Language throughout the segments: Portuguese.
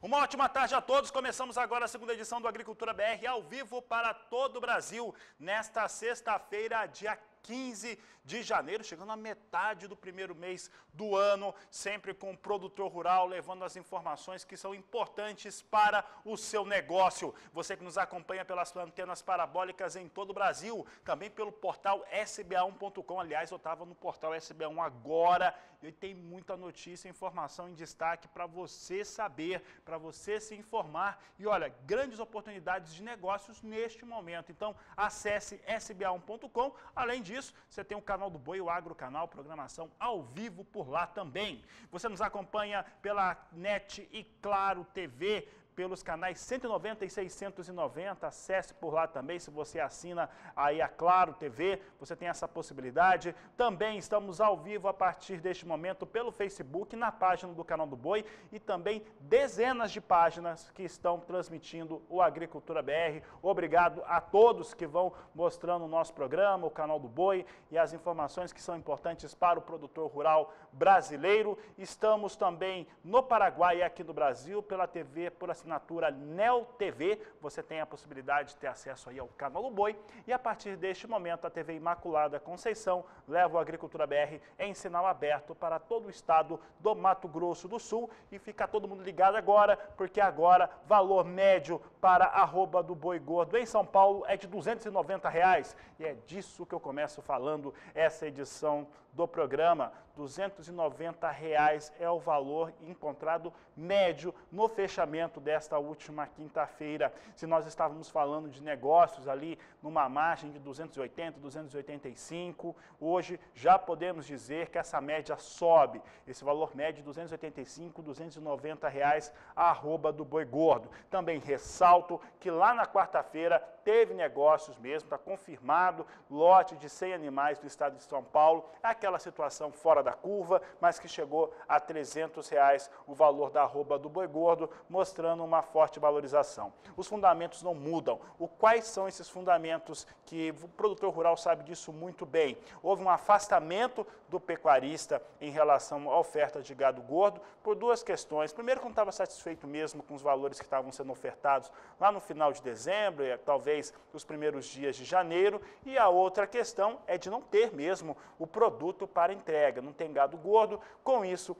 Uma ótima tarde a todos. Começamos agora a segunda edição do Agricultura BR ao vivo para todo o Brasil. Nesta sexta-feira, dia 15 de janeiro, chegando à metade do primeiro mês do ano, sempre com o produtor rural levando as informações que são importantes para o seu negócio. Você que nos acompanha pelas antenas parabólicas em todo o Brasil, também pelo portal sba1.com. Aliás, eu estava no portal SBA1 agora e tem muita notícia e informação em destaque para você saber, para você se informar. E olha, grandes oportunidades de negócios neste momento. Então, acesse sba1.com. Além disso, você tem o canal do Boi, o Agro Canal, programação ao vivo por lá também. Você nos acompanha pela NET e Claro TV, pelos canais 190 e 690, acesse por lá também, se você assina aí a Claro TV, você tem essa possibilidade. Também estamos ao vivo a partir deste momento pelo Facebook, na página do Canal do Boi e também dezenas de páginas que estão transmitindo o Agricultura BR. Obrigado a todos que vão mostrando o nosso programa, o Canal do Boi e as informações que são importantes para o produtor rural brasileiro. Estamos também no Paraguai e aqui no Brasil pela TV, por assinatura Neo TV, você tem a possibilidade de ter acesso aí ao Canal do Boi e a partir deste momento a TV Imaculada Conceição leva o Agricultura BR em sinal aberto para todo o estado do Mato Grosso do Sul e fica todo mundo ligado agora, porque agora valor médio para a arroba do boi gordo em São Paulo é de R$ 290 e é disso que eu começo falando essa edição do programa. R$ 290 é o valor encontrado médio no fechamento desta última quinta-feira. Se nós estávamos falando de negócios ali numa margem de 280, 285, hoje já podemos dizer que essa média sobe. Esse valor médio de 285, 290 a arroba do boi gordo. Também ressalto que lá na quarta-feira teve negócios mesmo, está confirmado, lote de 100 animais do estado de São Paulo, aquela situação fora da curva, mas que chegou a R$ 300 o valor da arroba do boi gordo, mostrando uma forte valorização. Os fundamentos não mudam. Quais são esses fundamentos que o produtor rural sabe disso muito bem? Houve um afastamento do pecuarista em relação à oferta de gado gordo por duas questões. Primeiro, que não estava satisfeito mesmo com os valores que estavam sendo ofertados lá no final de dezembro, e talvez os primeiros dias de janeiro, e a outra questão é de não ter mesmo o produto para entrega, não tem gado gordo. Com isso,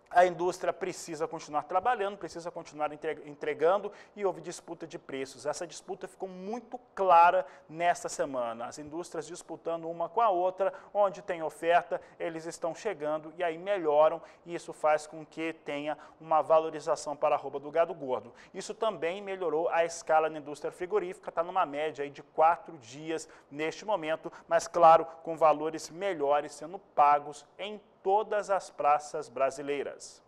a indústria precisa continuar trabalhando, precisa continuar entregando e houve disputa de preços. Essa disputa ficou muito clara nesta semana. As indústrias disputando uma com a outra, onde tem oferta, eles estão chegando e aí melhoram e isso faz com que tenha uma valorização para a arroba do gado gordo. Isso também melhorou a escala na indústria frigorífica, está numa média aí de 4 dias neste momento, mas claro, com valores melhores sendo pagos em todas as praças brasileiras.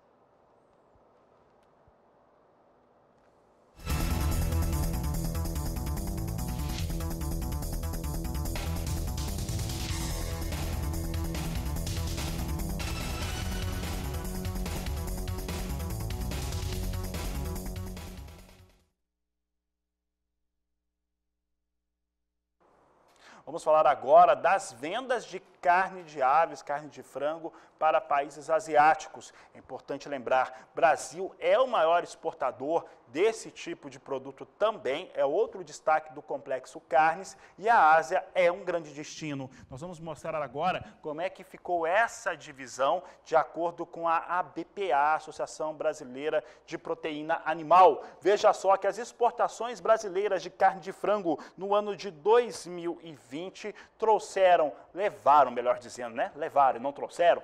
Vamos falar agora das vendas de carne de aves, carne de frango para países asiáticos. É importante lembrar, Brasil é o maior exportador desse tipo de produto também, é outro destaque do complexo carnes e a Ásia é um grande destino. Nós vamos mostrar agora como é que ficou essa divisão de acordo com a ABPA, Associação Brasileira de Proteína Animal. Veja só que as exportações brasileiras de carne de frango no ano de 2020 levaram, não trouxeram,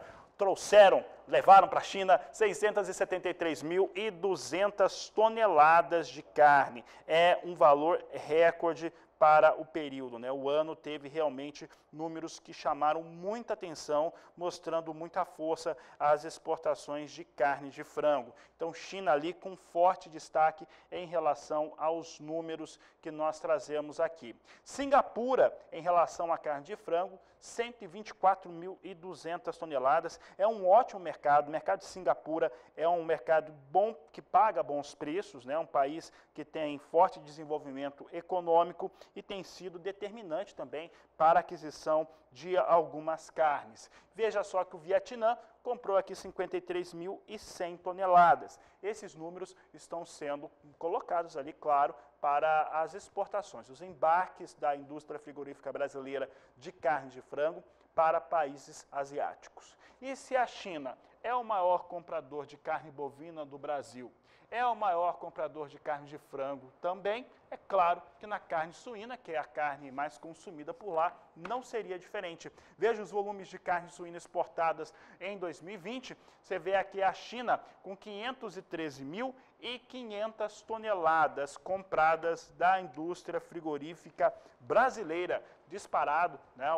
levaram para a China 673.200 toneladas de carne. É um valor recorde para o período, né? O ano teve realmente números que chamaram muita atenção, mostrando muita força às exportações de carne de frango. Então, China ali com forte destaque em relação aos números que nós trazemos aqui. Singapura, em relação à carne de frango, 124.200 toneladas. É um ótimo mercado. O mercado de Singapura é um mercado bom, que paga bons preços, né? Um país que tem forte desenvolvimento econômico e tem sido determinante também para a aquisição de algumas carnes. Veja só que o Vietnã comprou aqui 53.100 toneladas. Esses números estão sendo colocados ali, claro, para as exportações, os embarques da indústria frigorífica brasileira de carne de frango para países asiáticos. E se a China é o maior comprador de carne bovina do Brasil, é o maior comprador de carne de frango também, é claro que na carne suína, que é a carne mais consumida por lá, não seria diferente. Veja os volumes de carne suína exportadas em 2020, você vê aqui a China com 513.500 toneladas compradas da indústria frigorífica brasileira, disparado, né,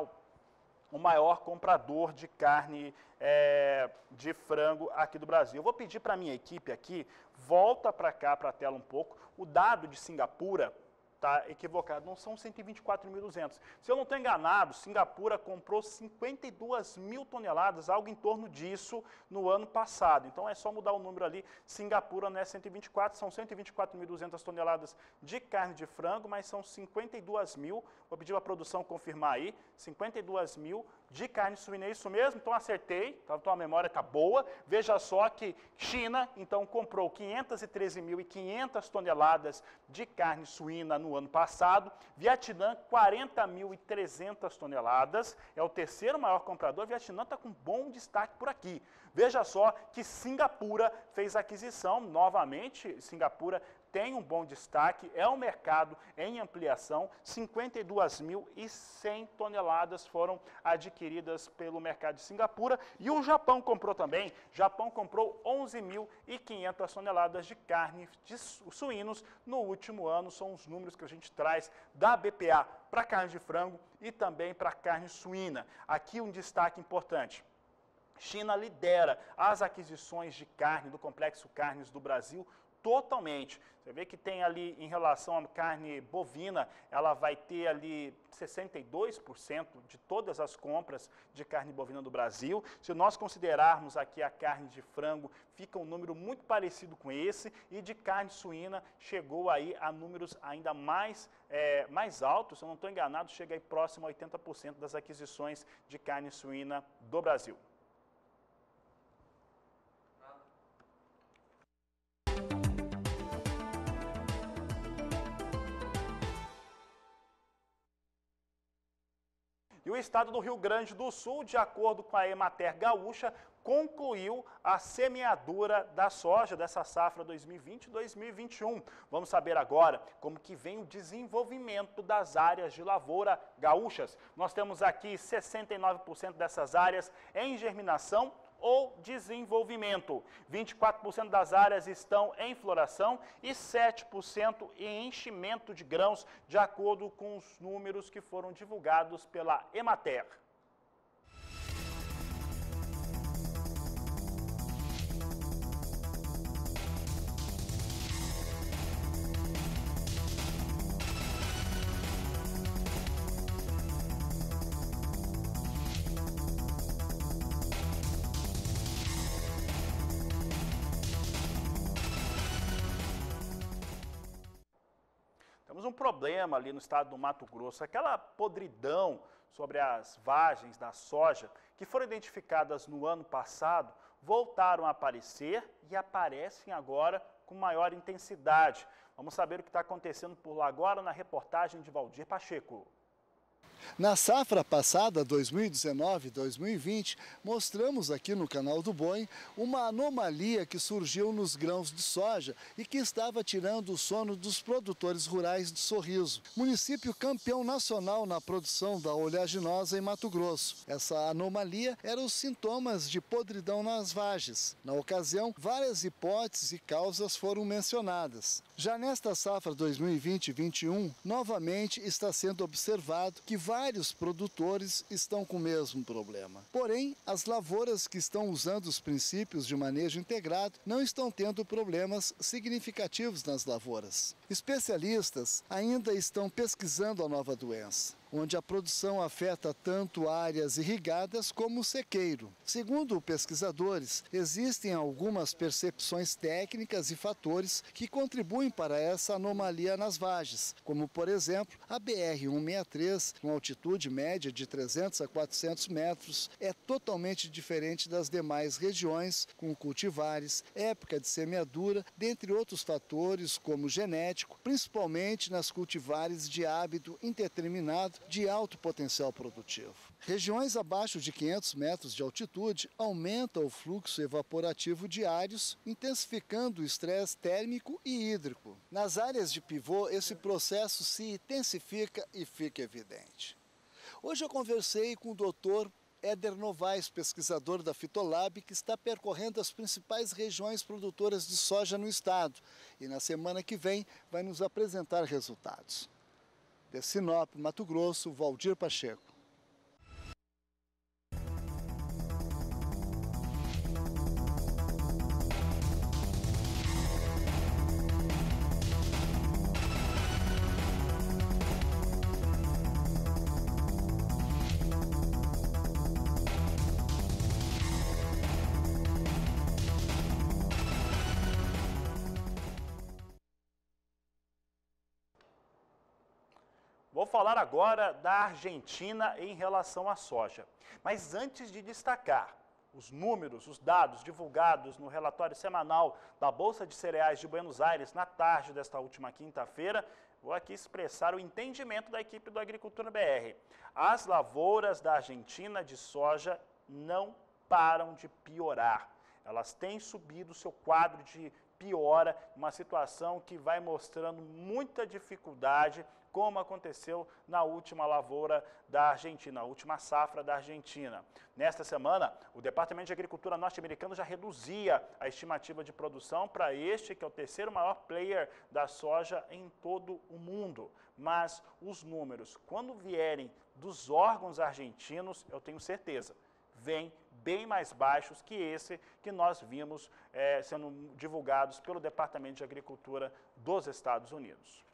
o maior comprador de carne de frango aqui do Brasil. Eu vou pedir para a minha equipe aqui, volta para cá, para a tela um pouco, o dado de Singapura está equivocado, não são 124.200. Se eu não estou enganado, Singapura comprou 52.000 toneladas, algo em torno disso, no ano passado. Então é só mudar o número ali, Singapura não é 124, são 124.200 toneladas de carne de frango, mas são 52.000, vou pedir para a produção confirmar aí, 52.000 de carne suína, é isso mesmo? Então acertei, então a memória está boa. Veja só que China, então, comprou 513.500 toneladas de carne suína no ano passado. Vietnã, 40.300 toneladas, é o terceiro maior comprador. Vietnã está com bom destaque por aqui. Veja só que Singapura fez aquisição, novamente, Singapura tem um bom destaque, é um mercado em ampliação, 52.100 toneladas foram adquiridas pelo mercado de Singapura, e o Japão comprou também, Japão comprou 11.500 toneladas de carne de suínos no último ano, são os números que a gente traz da BPA para carne de frango e também para carne suína. Aqui um destaque importante. China lidera as aquisições de carne do complexo carnes do Brasil totalmente. Você vê que tem ali, em relação à carne bovina, ela vai ter ali 62% de todas as compras de carne bovina do Brasil. Se nós considerarmos aqui a carne de frango, fica um número muito parecido com esse, e de carne suína chegou aí a números ainda mais altos, se eu não estou enganado, chega aí próximo a 80% das aquisições de carne suína do Brasil. E o estado do Rio Grande do Sul, de acordo com a Emater Gaúcha, concluiu a semeadura da soja dessa safra 2020-2021. Vamos saber agora como que vem o desenvolvimento das áreas de lavoura gaúchas. Nós temos aqui 69% dessas áreas em germinação ou desenvolvimento. 24% das áreas estão em floração e 7% em enchimento de grãos, de acordo com os números que foram divulgados pela Emater. Temos um problema ali no estado do Mato Grosso, aquela podridão sobre as vagens da soja que foram identificadas no ano passado, voltaram a aparecer e aparecem agora com maior intensidade. Vamos saber o que está acontecendo por lá agora na reportagem de Valdir Pacheco. Na safra passada, 2019-2020, mostramos aqui no canal do Boi uma anomalia que surgiu nos grãos de soja e que estava tirando o sono dos produtores rurais de Sorriso, município campeão nacional na produção da oleaginosa em Mato Grosso. Essa anomalia era os sintomas de podridão nas vagens. Na ocasião, várias hipóteses e causas foram mencionadas. Já nesta safra 2020-21, novamente está sendo observado que vários produtores estão com o mesmo problema. Porém, as lavouras que estão usando os princípios de manejo integrado não estão tendo problemas significativos nas lavouras. Especialistas ainda estão pesquisando a nova doença. onde a produção afeta tanto áreas irrigadas como o sequeiro. Segundo pesquisadores, existem algumas percepções técnicas e fatores que contribuem para essa anomalia nas vagens, como, por exemplo, a BR-163, com altitude média de 300 a 400 metros, é totalmente diferente das demais regiões, com cultivares, época de semeadura, dentre outros fatores como genético, principalmente nas cultivares de hábito indeterminado de alto potencial produtivo. Regiões abaixo de 500 metros de altitude aumentam o fluxo evaporativo diários, intensificando o estresse térmico e hídrico. Nas áreas de pivô, esse processo se intensifica e fica evidente. Hoje eu conversei com o Dr. Éder Novaes, pesquisador da Fitolab, que está percorrendo as principais regiões produtoras de soja no estado e na semana que vem vai nos apresentar resultados. De Sinop, Mato Grosso, Valdir Pacheco. Vou falar agora da Argentina em relação à soja. Mas antes de destacar os números, os dados divulgados no relatório semanal da Bolsa de Cereais de Buenos Aires na tarde desta última quinta-feira, vou aqui expressar o entendimento da equipe do Agricultura BR. As lavouras da Argentina de soja não param de piorar. Elas têm subido o seu quadro de piora, uma situação que vai mostrando muita dificuldade, como aconteceu na última lavoura da Argentina, a última safra da Argentina. Nesta semana, o Departamento de Agricultura norte-americano já reduzia a estimativa de produção para este, que é o terceiro maior player da soja em todo o mundo. Mas os números, quando vierem dos órgãos argentinos, eu tenho certeza, vêm bem mais baixos que esse que nós vimos sendo divulgados pelo Departamento de Agricultura dos Estados Unidos.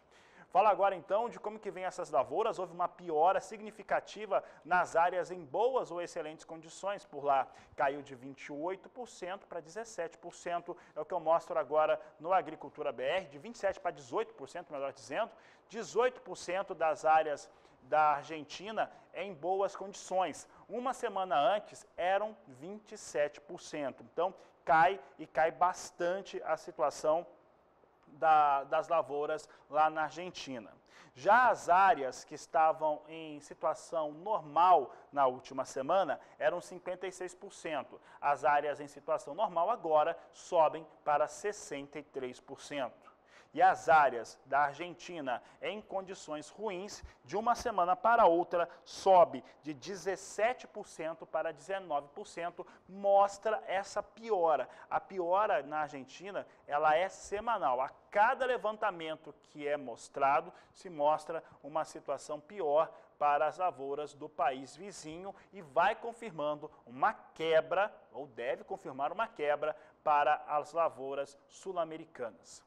Fala agora então de como que vem essas lavouras. Houve uma piora significativa nas áreas em boas ou excelentes condições por lá. Caiu de 28% para 17%, é o que eu mostro agora no Agricultura BR, de 27% para 18%, melhor dizendo. 18% das áreas da Argentina em boas condições. Uma semana antes eram 27%. Então cai e cai bastante a situação das lavouras lá na Argentina. Já as áreas que estavam em situação normal na última semana eram 56%. As áreas em situação normal agora sobem para 63%. E as áreas da Argentina em condições ruins, de uma semana para outra, sobe de 17% para 19%, mostra essa piora. A piora na Argentina, ela é semanal. A cada levantamento que é mostrado, se mostra uma situação pior para as lavouras do país vizinho e vai confirmando uma quebra, ou deve confirmar uma quebra, para as lavouras sul-americanas.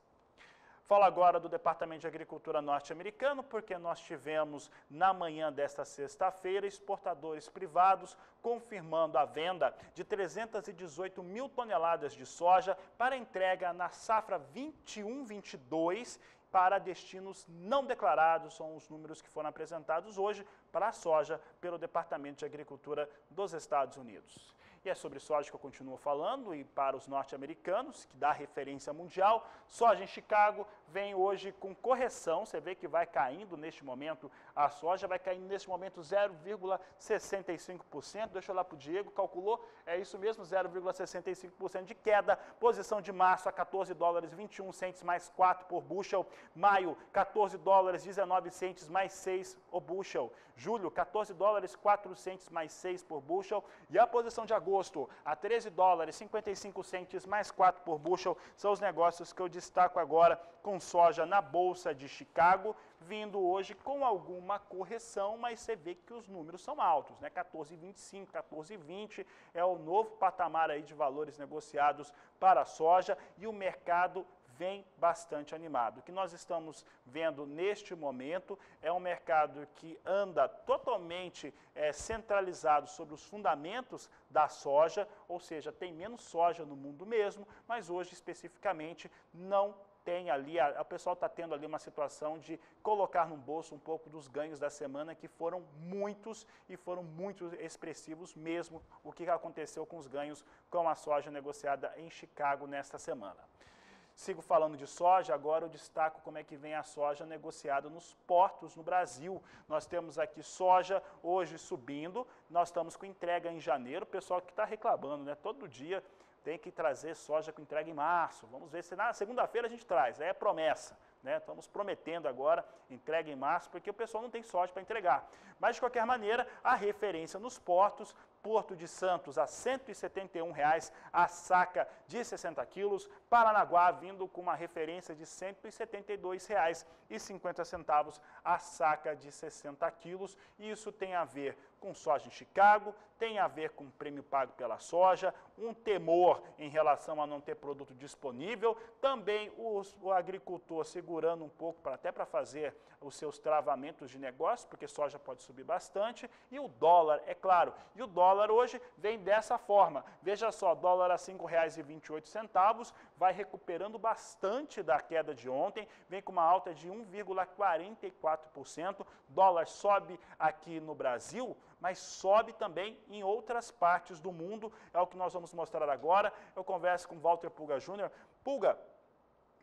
Falo agora do Departamento de Agricultura norte-americano, porque nós tivemos na manhã desta sexta-feira exportadores privados confirmando a venda de 318 mil toneladas de soja para entrega na safra 21-22 para destinos não declarados. São os números que foram apresentados hoje para a soja pelo Departamento de Agricultura dos Estados Unidos. E é sobre soja que eu continuo falando, e para os norte-americanos, que dá referência mundial, soja em Chicago vem hoje com correção. Você vê que vai caindo neste momento, a soja vai caindo neste momento 0,65%. Deixa eu lá para o Diego, calculou, é isso mesmo, 0,65% de queda. Posição de março a 14 dólares 21 centes mais 4 por bushel. Maio, 14 dólares 19 centes mais 6 o bushel. Julho, 14 dólares 4 centes mais 6 por bushel. E a posição de agosto, a 13 dólares 55 centes mais 4 por bushel, são os negócios que eu destaco agora com soja na Bolsa de Chicago, vindo hoje com alguma correção, mas você vê que os números são altos, né? 14,25, 14,20 é o novo patamar aí de valores negociados para a soja, e o mercado vem bastante animado. O que nós estamos vendo neste momento é um mercado que anda totalmente centralizado sobre os fundamentos da soja, ou seja, tem menos soja no mundo mesmo, mas hoje especificamente não tem ali, o pessoal está tendo ali uma situação de colocar no bolso um pouco dos ganhos da semana, que foram muitos e foram muito expressivos mesmo, o que aconteceu com os ganhos com a soja negociada em Chicago nesta semana. Sigo falando de soja, agora eu destaco como é que vem a soja negociada nos portos no Brasil. Nós temos aqui soja hoje subindo, nós estamos com entrega em janeiro, o pessoal que está reclamando, né, todo dia tem que trazer soja com entrega em março. Vamos ver se na segunda-feira a gente traz, é promessa. Né? Estamos prometendo agora entrega em março, porque o pessoal não tem soja para entregar. Mas, de qualquer maneira, a referência nos portos, Porto de Santos a R$ 171,00 a saca de 60 quilos, Paranaguá vindo com uma referência de R$ 172,50 a saca de 60 quilos. Isso tem a ver com soja em Chicago, tem a ver com o prêmio pago pela soja, um temor em relação a não ter produto disponível, também o agricultor segurando um pouco até para fazer os seus travamentos de negócio, porque soja pode subir bastante, e o dólar, é claro, e o dólar hoje vem dessa forma, veja só, dólar a R$ 5,28, vai recuperando bastante da queda de ontem, vem com uma alta de 1,44%, dólar sobe aqui no Brasil, mas sobe também em outras partes do mundo, é o que nós vamos mostrar agora. Eu converso com Walter Pulga Júnior. Pulga,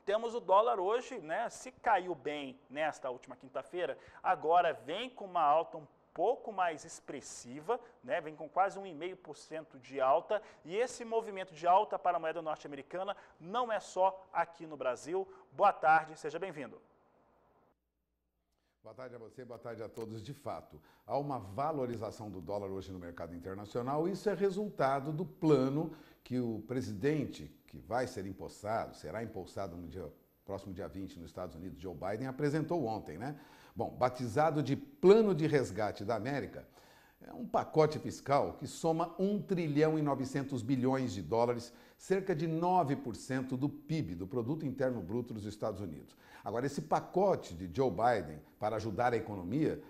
temos o dólar hoje, né, se caiu bem nesta última quinta-feira, agora vem com uma alta um pouco mais expressiva, né, vem com quase 1,5% de alta, e esse movimento de alta para a moeda norte-americana não é só aqui no Brasil. Boa tarde, seja bem-vindo. Boa tarde a você, boa tarde a todos. De fato, há uma valorização do dólar hoje no mercado internacional. Isso é resultado do plano que o presidente, que vai ser empossado, será empossado no próximo dia 20 nos Estados Unidos, Joe Biden, apresentou ontem, né? Bom, batizado de Plano de Resgate da América, é um pacote fiscal que soma 1 trilhão e 900 bilhões de dólares, cerca de 9% do PIB, do Produto Interno Bruto dos Estados Unidos. Agora, esse pacote de Joe Biden para ajudar a economia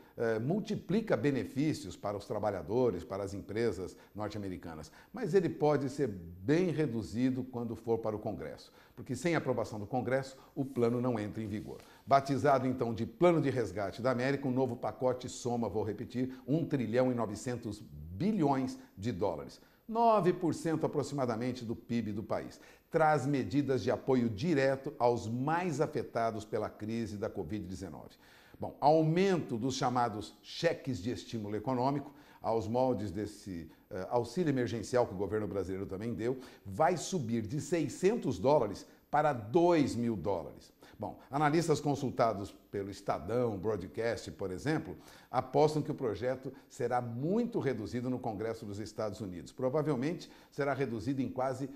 multiplica benefícios para os trabalhadores, para as empresas norte-americanas, mas ele pode ser bem reduzido quando for para o Congresso, porque sem aprovação do Congresso, o plano não entra em vigor. Batizado, então, de Plano de Resgate da América, um novo pacote soma, vou repetir, 1 trilhão e 900 bilhões de dólares. 9% aproximadamente do PIB do país. Traz medidas de apoio direto aos mais afetados pela crise da Covid-19. Bom, aumento dos chamados cheques de estímulo econômico, aos moldes desse auxílio emergencial que o governo brasileiro também deu, vai subir de $600 para $2.000. Bom, analistas consultados pelo Estadão, Broadcast, por exemplo, apostam que o projeto será muito reduzido no Congresso dos Estados Unidos. Provavelmente será reduzido em quase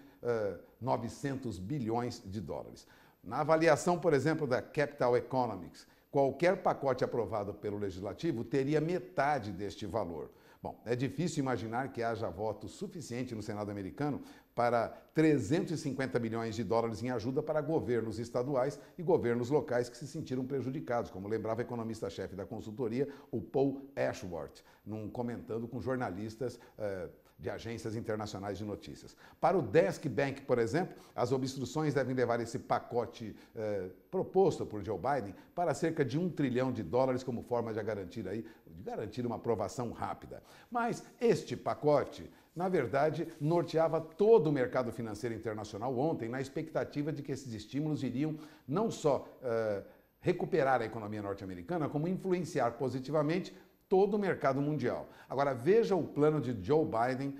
900 bilhões de dólares. Na avaliação, por exemplo, da Capital Economics, qualquer pacote aprovado pelo Legislativo teria metade deste valor. Bom, é difícil imaginar que haja voto suficiente no Senado americano para 350 bilhões de dólares em ajuda para governos estaduais e governos locais que se sentiram prejudicados, como lembrava o economista-chefe da consultoria, o Paul Ashworth, comentando com jornalistas de agências internacionais de notícias. Para o Desk Bank, por exemplo, as obstruções devem levar esse pacote proposto por Joe Biden para cerca de $1 trilhão como forma de garantir uma aprovação rápida. Mas este pacote, na verdade, norteava todo o mercado financeiro internacional ontem, na expectativa de que esses estímulos iriam não só recuperar a economia norte-americana, como influenciar positivamente todo o mercado mundial. Agora, veja o plano de Joe Biden,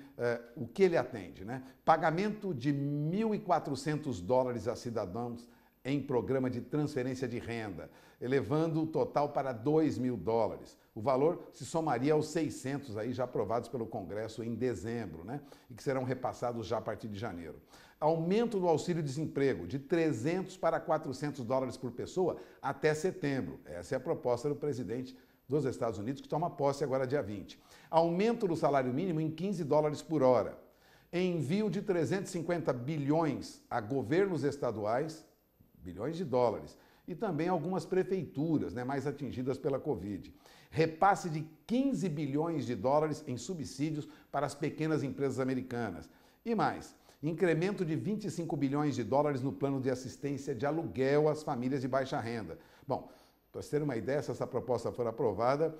o que ele atende, né? Pagamento de $1.400 a cidadãos em programa de transferência de renda, elevando o total para $2.000. O valor se somaria aos 600 aí já aprovados pelo Congresso em dezembro, né? E que serão repassados já a partir de janeiro. Aumento do auxílio-desemprego de $300 para $400 por pessoa até setembro. Essa é a proposta do presidente dos Estados Unidos, que toma posse agora dia 20. Aumento do salário mínimo em $15 por hora. Envio de 350 bilhões a governos estaduais, bilhões de dólares. E também algumas prefeituras, né, mais atingidas pela Covid. Repasse de 15 bilhões de dólares em subsídios para as pequenas empresas americanas. E mais, incremento de 25 bilhões de dólares no plano de assistência de aluguel às famílias de baixa renda. Bom, para vocês terem uma ideia, se essa proposta for aprovada,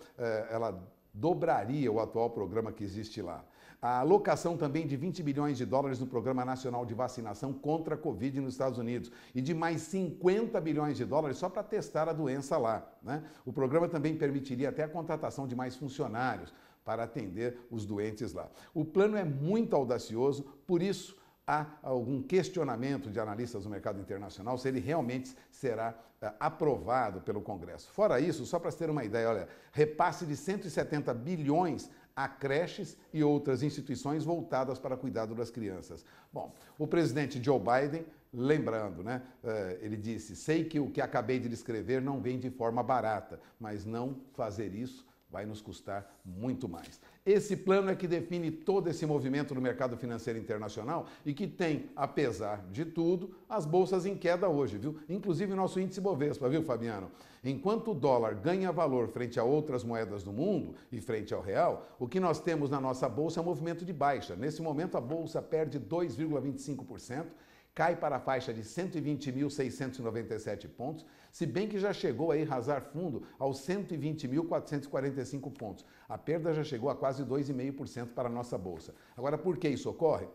ela dobraria o atual programa que existe lá. A alocação também de 20 bilhões de dólares no Programa Nacional de Vacinação contra a Covid nos Estados Unidos e de mais 50 bilhões de dólares só para testar a doença lá, né? O programa também permitiria até a contratação de mais funcionários para atender os doentes lá. O plano é muito audacioso, por isso há algum questionamento de analistas do mercado internacional se ele realmente será aprovado pelo Congresso. Fora isso, só para ter uma ideia, olha, repasse de 170 bilhões a creches e outras instituições voltadas para cuidado das crianças. Bom, o presidente Joe Biden, lembrando, né, ele disse, sei que o que acabei de descrever não vem de forma barata, mas não fazer isso vai nos custar muito mais. Esse plano é que define todo esse movimento no mercado financeiro internacional e que tem, apesar de tudo, as bolsas em queda hoje, viu? Inclusive o nosso índice Bovespa, viu, Fabiano? Enquanto o dólar ganha valor frente a outras moedas do mundo e frente ao real, o que nós temos na nossa bolsa é um movimento de baixa. Nesse momento, a bolsa perde 2,25%, cai para a faixa de 120.697 pontos, se bem que já chegou a arrasar fundo aos 120.445 pontos. A perda já chegou a quase 2,5% para a nossa bolsa. Agora, por que isso ocorre?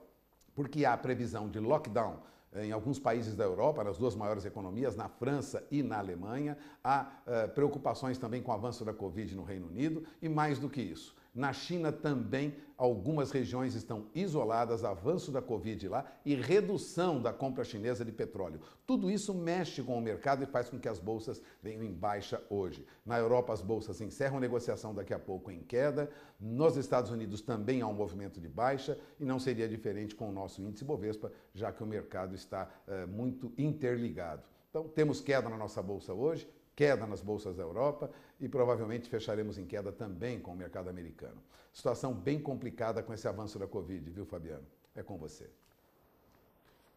Porque há previsão de lockdown em alguns países da Europa, nas duas maiores economias, na França e na Alemanha. Há preocupações também com o avanço da Covid no Reino Unido e mais do que isso. Na China também algumas regiões estão isoladas, avanço da Covid lá e redução da compra chinesa de petróleo. Tudo isso mexe com o mercado e faz com que as bolsas venham em baixa hoje. Na Europa as bolsas encerram negociação daqui a pouco em queda, nos Estados Unidos também há um movimento de baixa e não seria diferente com o nosso índice Bovespa, já que o mercado está muito interligado. Então temos queda na nossa bolsa hoje, queda nas bolsas da Europa e provavelmente fecharemos em queda também com o mercado americano. Situação bem complicada com esse avanço da Covid, viu, Fabiano? É com você.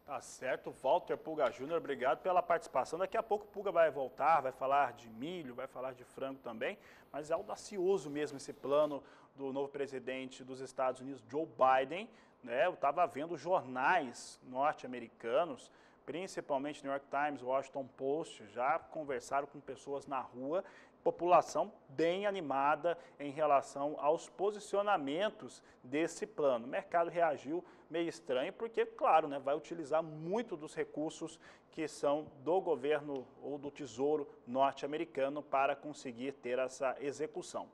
Tá certo, Walter Pulga Júnior, obrigado pela participação. Daqui a pouco o Pulga vai voltar, vai falar de milho, vai falar de frango também, mas é audacioso mesmo esse plano do novo presidente dos Estados Unidos, Joe Biden, né? Eu estava vendo jornais norte-americanos, principalmente New York Times, Washington Post, já conversaram com pessoas na rua, população bem animada em relação aos posicionamentos desse plano. O mercado reagiu meio estranho porque, claro, né, vai utilizar muito dos recursos que são do governo ou do Tesouro norte-americano para conseguir ter essa execução.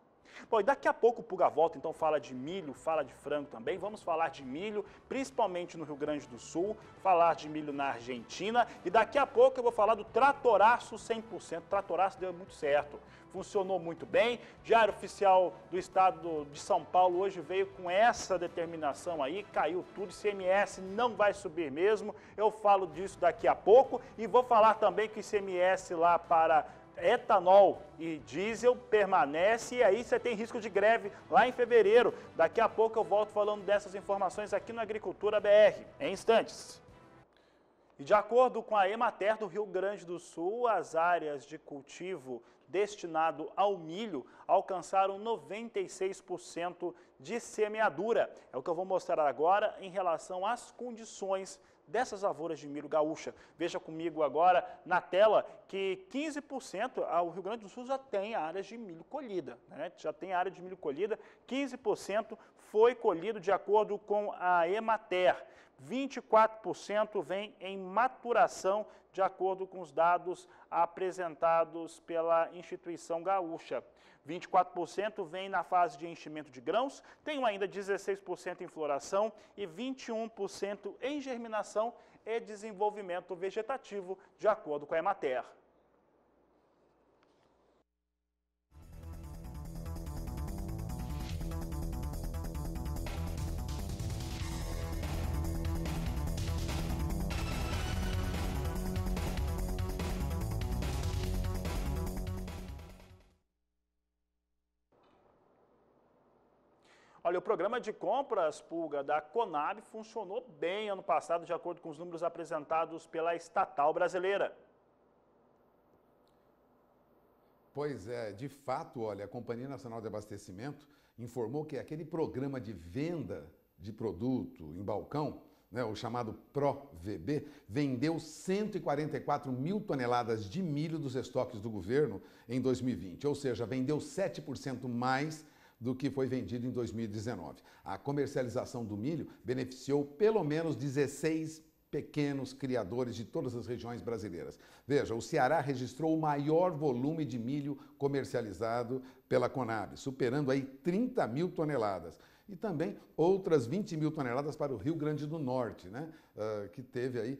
Bom, e daqui a pouco o Pulga volta, então fala de milho, fala de frango também. Vamos falar de milho, principalmente no Rio Grande do Sul, falar de milho na Argentina. E daqui a pouco eu vou falar do Tratoraço 100%. Tratoraço deu muito certo, funcionou muito bem. Diário Oficial do Estado de São Paulo hoje veio com essa determinação aí, caiu tudo, ICMS não vai subir mesmo. Eu falo disso daqui a pouco e vou falar também que o ICMS lá para etanol e diesel permanece e aí você tem risco de greve lá em fevereiro. Daqui a pouco eu volto falando dessas informações aqui no Agricultura BR, em instantes. E de acordo com a Emater do Rio Grande do Sul, as áreas de cultivo destinado ao milho alcançaram 96% de semeadura. É o que eu vou mostrar agora em relação às condições dessas lavouras de milho gaúcha. Veja comigo agora na tela que 15%, o Rio Grande do Sul já tem áreas de milho colhida, né? Já tem área de milho colhida, 15% foi colhido de acordo com a Emater, 24% vem em maturação de acordo com os dados apresentados pela instituição gaúcha. 24% vem na fase de enchimento de grãos, tem ainda 16% em floração e 21% em germinação e desenvolvimento vegetativo, de acordo com a Emater. Olha, o programa de compras, Pulga, da Conab funcionou bem ano passado, de acordo com os números apresentados pela estatal brasileira. Pois é, de fato, olha, a Companhia Nacional de Abastecimento informou que aquele programa de venda de produto em balcão, né, o chamado ProVB, vendeu 144 mil toneladas de milho dos estoques do governo em 2020, ou seja, vendeu 7% mais do que foi vendido em 2019. A comercialização do milho beneficiou pelo menos 16 pequenos criadores de todas as regiões brasileiras. Veja, o Ceará registrou o maior volume de milho comercializado pela Conab, superando aí 30 mil toneladas. E também outras 20 mil toneladas para o Rio Grande do Norte, né? Que teve aí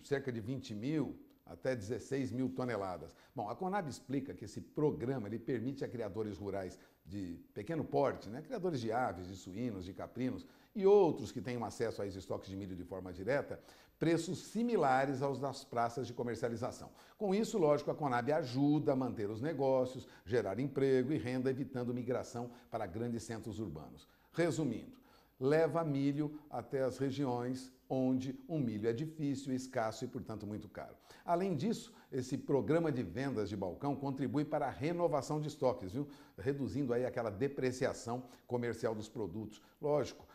cerca de 20 mil até 16 mil toneladas. Bom, a Conab explica que esse programa ele permite a criadores rurais de pequeno porte, né? Criadores de aves, de suínos, de caprinos e outros que tenham acesso a esses estoques de milho de forma direta, preços similares aos das praças de comercialização. Com isso, lógico, a Conab ajuda a manter os negócios, gerar emprego e renda, evitando migração para grandes centros urbanos. Resumindo, leva milho até as regiões onde o milho é difícil, escasso e, portanto, muito caro. Além disso, esse programa de vendas de balcão contribui para a renovação de estoques, viu? Reduzindo aí aquela depreciação comercial dos produtos. Lógico,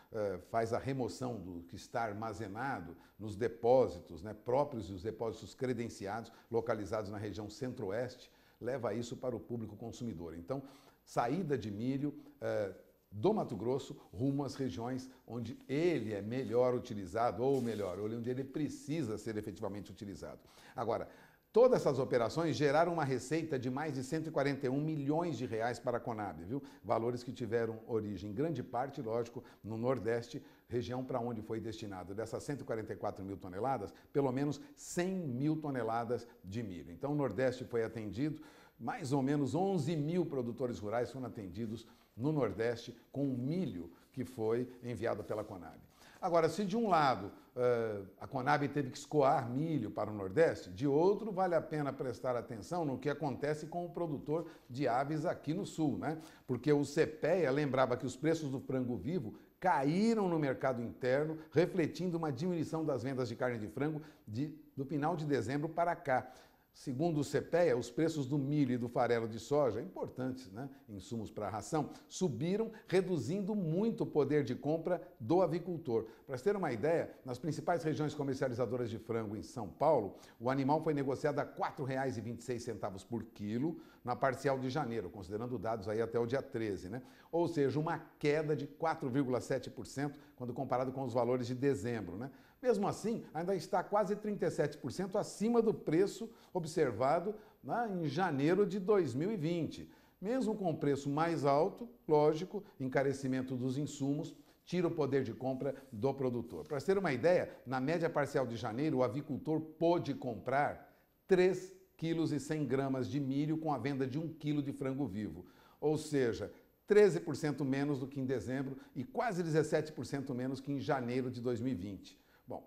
faz a remoção do que está armazenado nos depósitos, né, próprios e os depósitos credenciados, localizados na região centro-oeste, leva isso para o público consumidor. Então, saída de milho do Mato Grosso rumo às regiões onde ele é melhor utilizado, ou melhor, onde ele precisa ser efetivamente utilizado. Agora, todas essas operações geraram uma receita de mais de 141 milhões de reais para a Conab, viu? Valores que tiveram origem, em grande parte, lógico, no Nordeste, região para onde foi destinado dessas 144 mil toneladas, pelo menos 100 mil toneladas de milho. Então, o Nordeste foi atendido, mais ou menos 11 mil produtores rurais foram atendidos no Nordeste com o milho que foi enviado pela Conab. Agora, se de um lado a Conab teve que escoar milho para o Nordeste, de outro vale a pena prestar atenção no que acontece com o produtor de aves aqui no Sul, né? Porque o CPEA lembrava que os preços do frango vivo caíram no mercado interno, refletindo uma diminuição das vendas de carne de frango do final de dezembro para cá. Segundo o CPEA, os preços do milho e do farelo de soja, importantes, né, insumos para a ração, subiram, reduzindo muito o poder de compra do avicultor. Para você ter uma ideia, nas principais regiões comercializadoras de frango em São Paulo, o animal foi negociado a R$ 4,26 por quilo na parcial de janeiro, considerando dados aí até o dia 13, né? Ou seja, uma queda de 4,7% quando comparado com os valores de dezembro, né? Mesmo assim, ainda está quase 37% acima do preço observado em janeiro de 2020. Mesmo com o preço mais alto, lógico, encarecimento dos insumos, tira o poder de compra do produtor. Para ter uma ideia, na média parcial de janeiro, o avicultor pôde comprar 3,1 kg de milho com a venda de 1 kg de frango vivo. Ou seja, 13% menos do que em dezembro e quase 17% menos que em janeiro de 2020. Bom,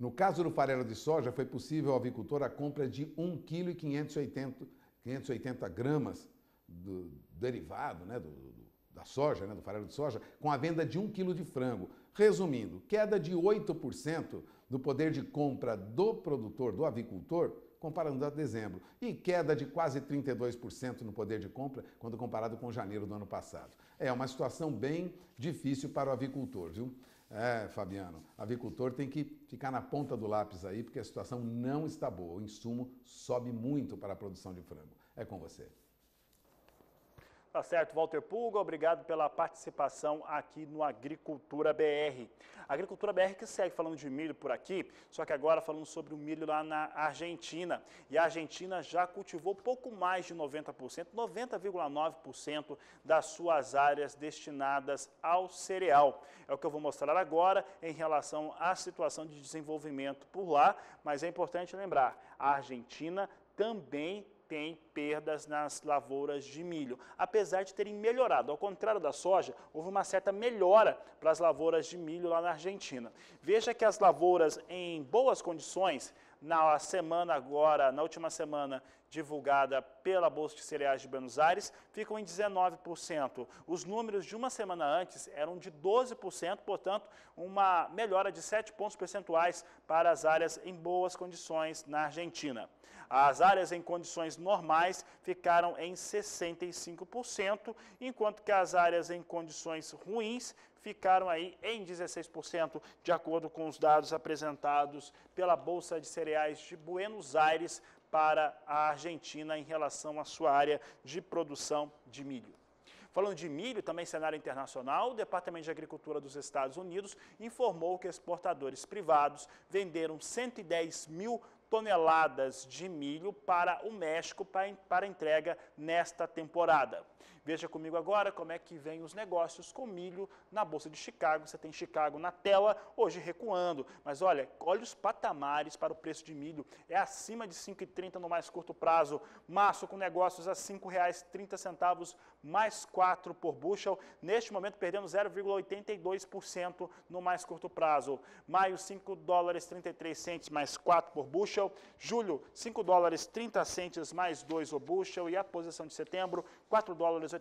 no caso do farelo de soja, foi possível ao avicultor a compra de 1,580 kg do derivado, né, da soja, né, do farelo de soja, com a venda de 1 kg de frango. Resumindo, queda de 8% do poder de compra do produtor, do avicultor, comparando a dezembro, e queda de quase 32% no poder de compra quando comparado com janeiro do ano passado. É uma situação bem difícil para o avicultor, viu? Fabiano, avicultor tem que ficar na ponta do lápis aí, porque a situação não está boa. O insumo sobe muito para a produção de frango. É com você. Tá certo, Walter Pulga, obrigado pela participação aqui no Agricultura BR. Agricultura BR que segue falando de milho por aqui, só que agora falando sobre o milho lá na Argentina. E a Argentina já cultivou pouco mais de 90%, 90,9% das suas áreas destinadas ao cereal. É o que eu vou mostrar agora em relação à situação de desenvolvimento por lá, mas é importante lembrar, a Argentina também tem perdas nas lavouras de milho, apesar de terem melhorado. Ao contrário da soja, houve uma certa melhora para as lavouras de milho lá na Argentina. Veja que as lavouras em boas condições na semana agora, na última semana divulgada pela Bolsa de Cereais de Buenos Aires, ficam em 19%. Os números de uma semana antes eram de 12%, portanto, uma melhora de 7 pontos percentuais para as áreas em boas condições na Argentina. As áreas em condições normais ficaram em 65%, enquanto que as áreas em condições ruins ficaram aí em 16%, de acordo com os dados apresentados pela Bolsa de Cereais de Buenos Aires para a Argentina em relação à sua área de produção de milho. Falando de milho, também cenário internacional, o Departamento de Agricultura dos Estados Unidos informou que exportadores privados venderam 110 mil toneladas de milho para o México para entrega nesta temporada. Veja comigo agora como é que vem os negócios com milho na Bolsa de Chicago. Você tem Chicago na tela, hoje recuando. Mas olha os patamares para o preço de milho. É acima de R$ 5,30 no mais curto prazo. Março com negócios a R$ 5,30 mais 4 por bushel. Neste momento perdendo 0,82% no mais curto prazo. Maio, $5,33 mais 4 por bushel. Julho, $5,30 mais 2 o bushel. E a posição de setembro, $4,80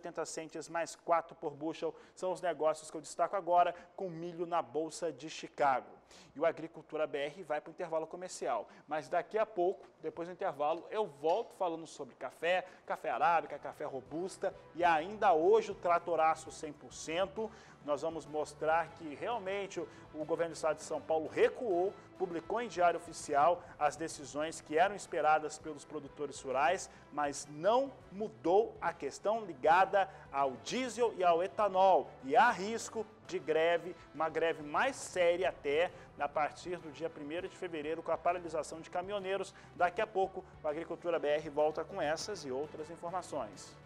mais 4 por bushel, são os negócios que eu destaco agora com milho na Bolsa de Chicago. E o Agricultura BR vai para o intervalo comercial. Mas daqui a pouco, depois do intervalo, eu volto falando sobre café, café arábica, café robusta e ainda hoje o tratoraço 100%. Nós vamos mostrar que realmente o governo do estado de São Paulo recuou, publicou em Diário Oficial as decisões que eram esperadas pelos produtores rurais, mas não mudou a questão ligada ao diesel e ao etanol. E há risco de greve, uma greve mais séria até, a partir do dia 1º de fevereiro, com a paralisação de caminhoneiros. Daqui a pouco, a Agricultura BR volta com essas e outras informações.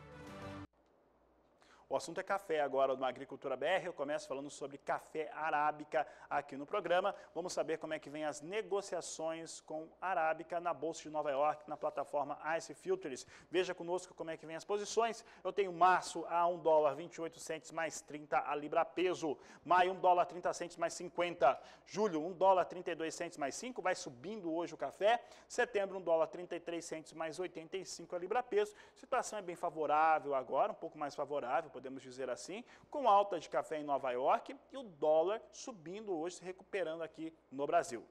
O assunto é café agora no Agricultura BR. Eu começo falando sobre café arábica aqui no programa. Vamos saber como é que vem as negociações com arábica na Bolsa de Nova York, na plataforma Ice Futures. Veja conosco como é que vem as posições. Eu tenho março a $1,28 mais 30 a libra peso. Maio, $1,30 mais 50. Julho, $1,32 mais 5. Vai subindo hoje o café. Setembro, $1,33 mais 85 a libra peso. A situação é bem favorável agora, um pouco mais favorável, podemos dizer assim, com alta de café em Nova York e o dólar subindo hoje, se recuperando aqui no Brasil.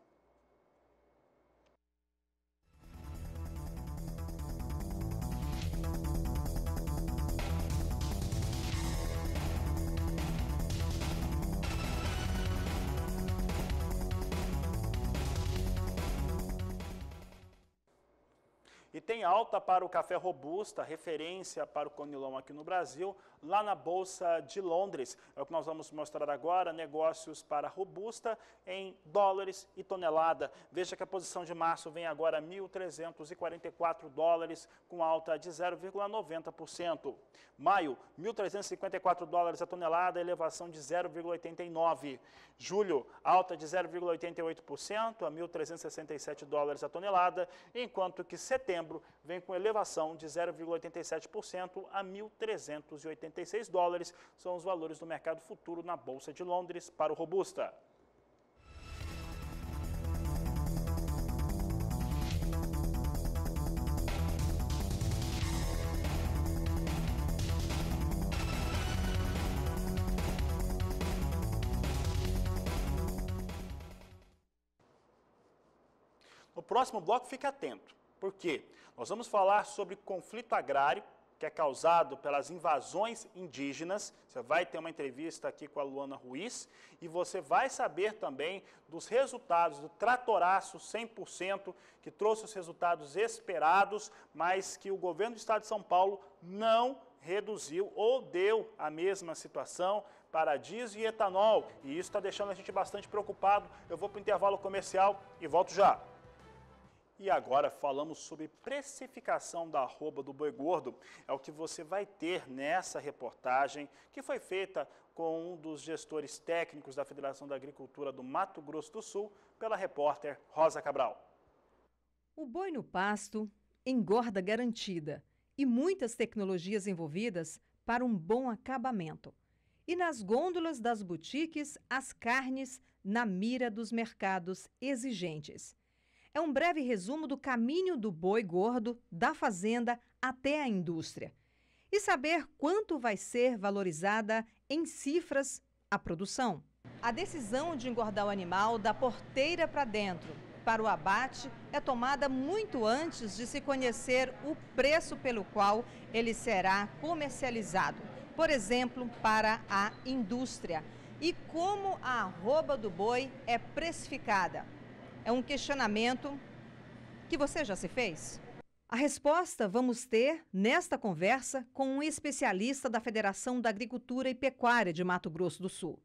E tem alta para o café robusta, referência para o conilon aqui no Brasil, lá na Bolsa de Londres. É o que nós vamos mostrar agora, negócios para robusta em dólares e tonelada. Veja que a posição de março vem agora a $1.344, com alta de 0,90%. Maio, $1.354 a tonelada, elevação de 0,89%. Julho, alta de 0,88% a $1.367 a tonelada, enquanto que setembro vem com elevação de 0,87% a $1.386. São os valores do mercado futuro na Bolsa de Londres para o robusta. No próximo bloco, fique atento. Por quê? Nós vamos falar sobre conflito agrário, que é causado pelas invasões indígenas. Você vai ter uma entrevista aqui com a Luana Ruiz e você vai saber também dos resultados do tratoraço 100%, que trouxe os resultados esperados, mas que o governo do estado de São Paulo não reduziu ou deu a mesma situação para diesel e etanol. E isso está deixando a gente bastante preocupado. Eu vou para o intervalo comercial e volto já. E agora falamos sobre precificação da arroba do boi gordo. É o que você vai ter nessa reportagem, que foi feita com um dos gestores técnicos da Federação da Agricultura do Mato Grosso do Sul, pela repórter Rosa Cabral. O boi no pasto, engorda garantida e muitas tecnologias envolvidas para um bom acabamento. E nas gôndolas das boutiques, as carnes na mira dos mercados exigentes. é um breve resumo do caminho do boi gordo da fazenda até a indústria. E saber quanto vai ser valorizada em cifras a produção. A decisão de engordar o animal da porteira para dentro, para o abate, é tomada muito antes de se conhecer o preço pelo qual ele será comercializado. Por exemplo, para a indústria. E como a arroba do boi é precificada? É um questionamento que você já se fez? A resposta vamos ter nesta conversa com um especialista da Federação da Agricultura e Pecuária de Mato Grosso do Sul.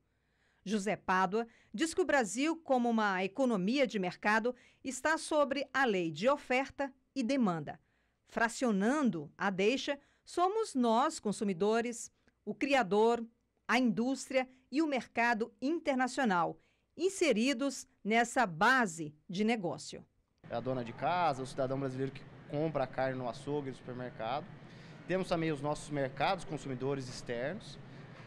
José Pádua diz que o Brasil, como uma economia de mercado, está sobre a lei de oferta e demanda. Fracionando a deixa, somos nós, consumidores, o criador, a indústria e o mercado internacional, inseridos nessa base de negócio. É a dona de casa, o cidadão brasileiro que compra a carne no açougue, no supermercado. Temos também os nossos mercados consumidores externos.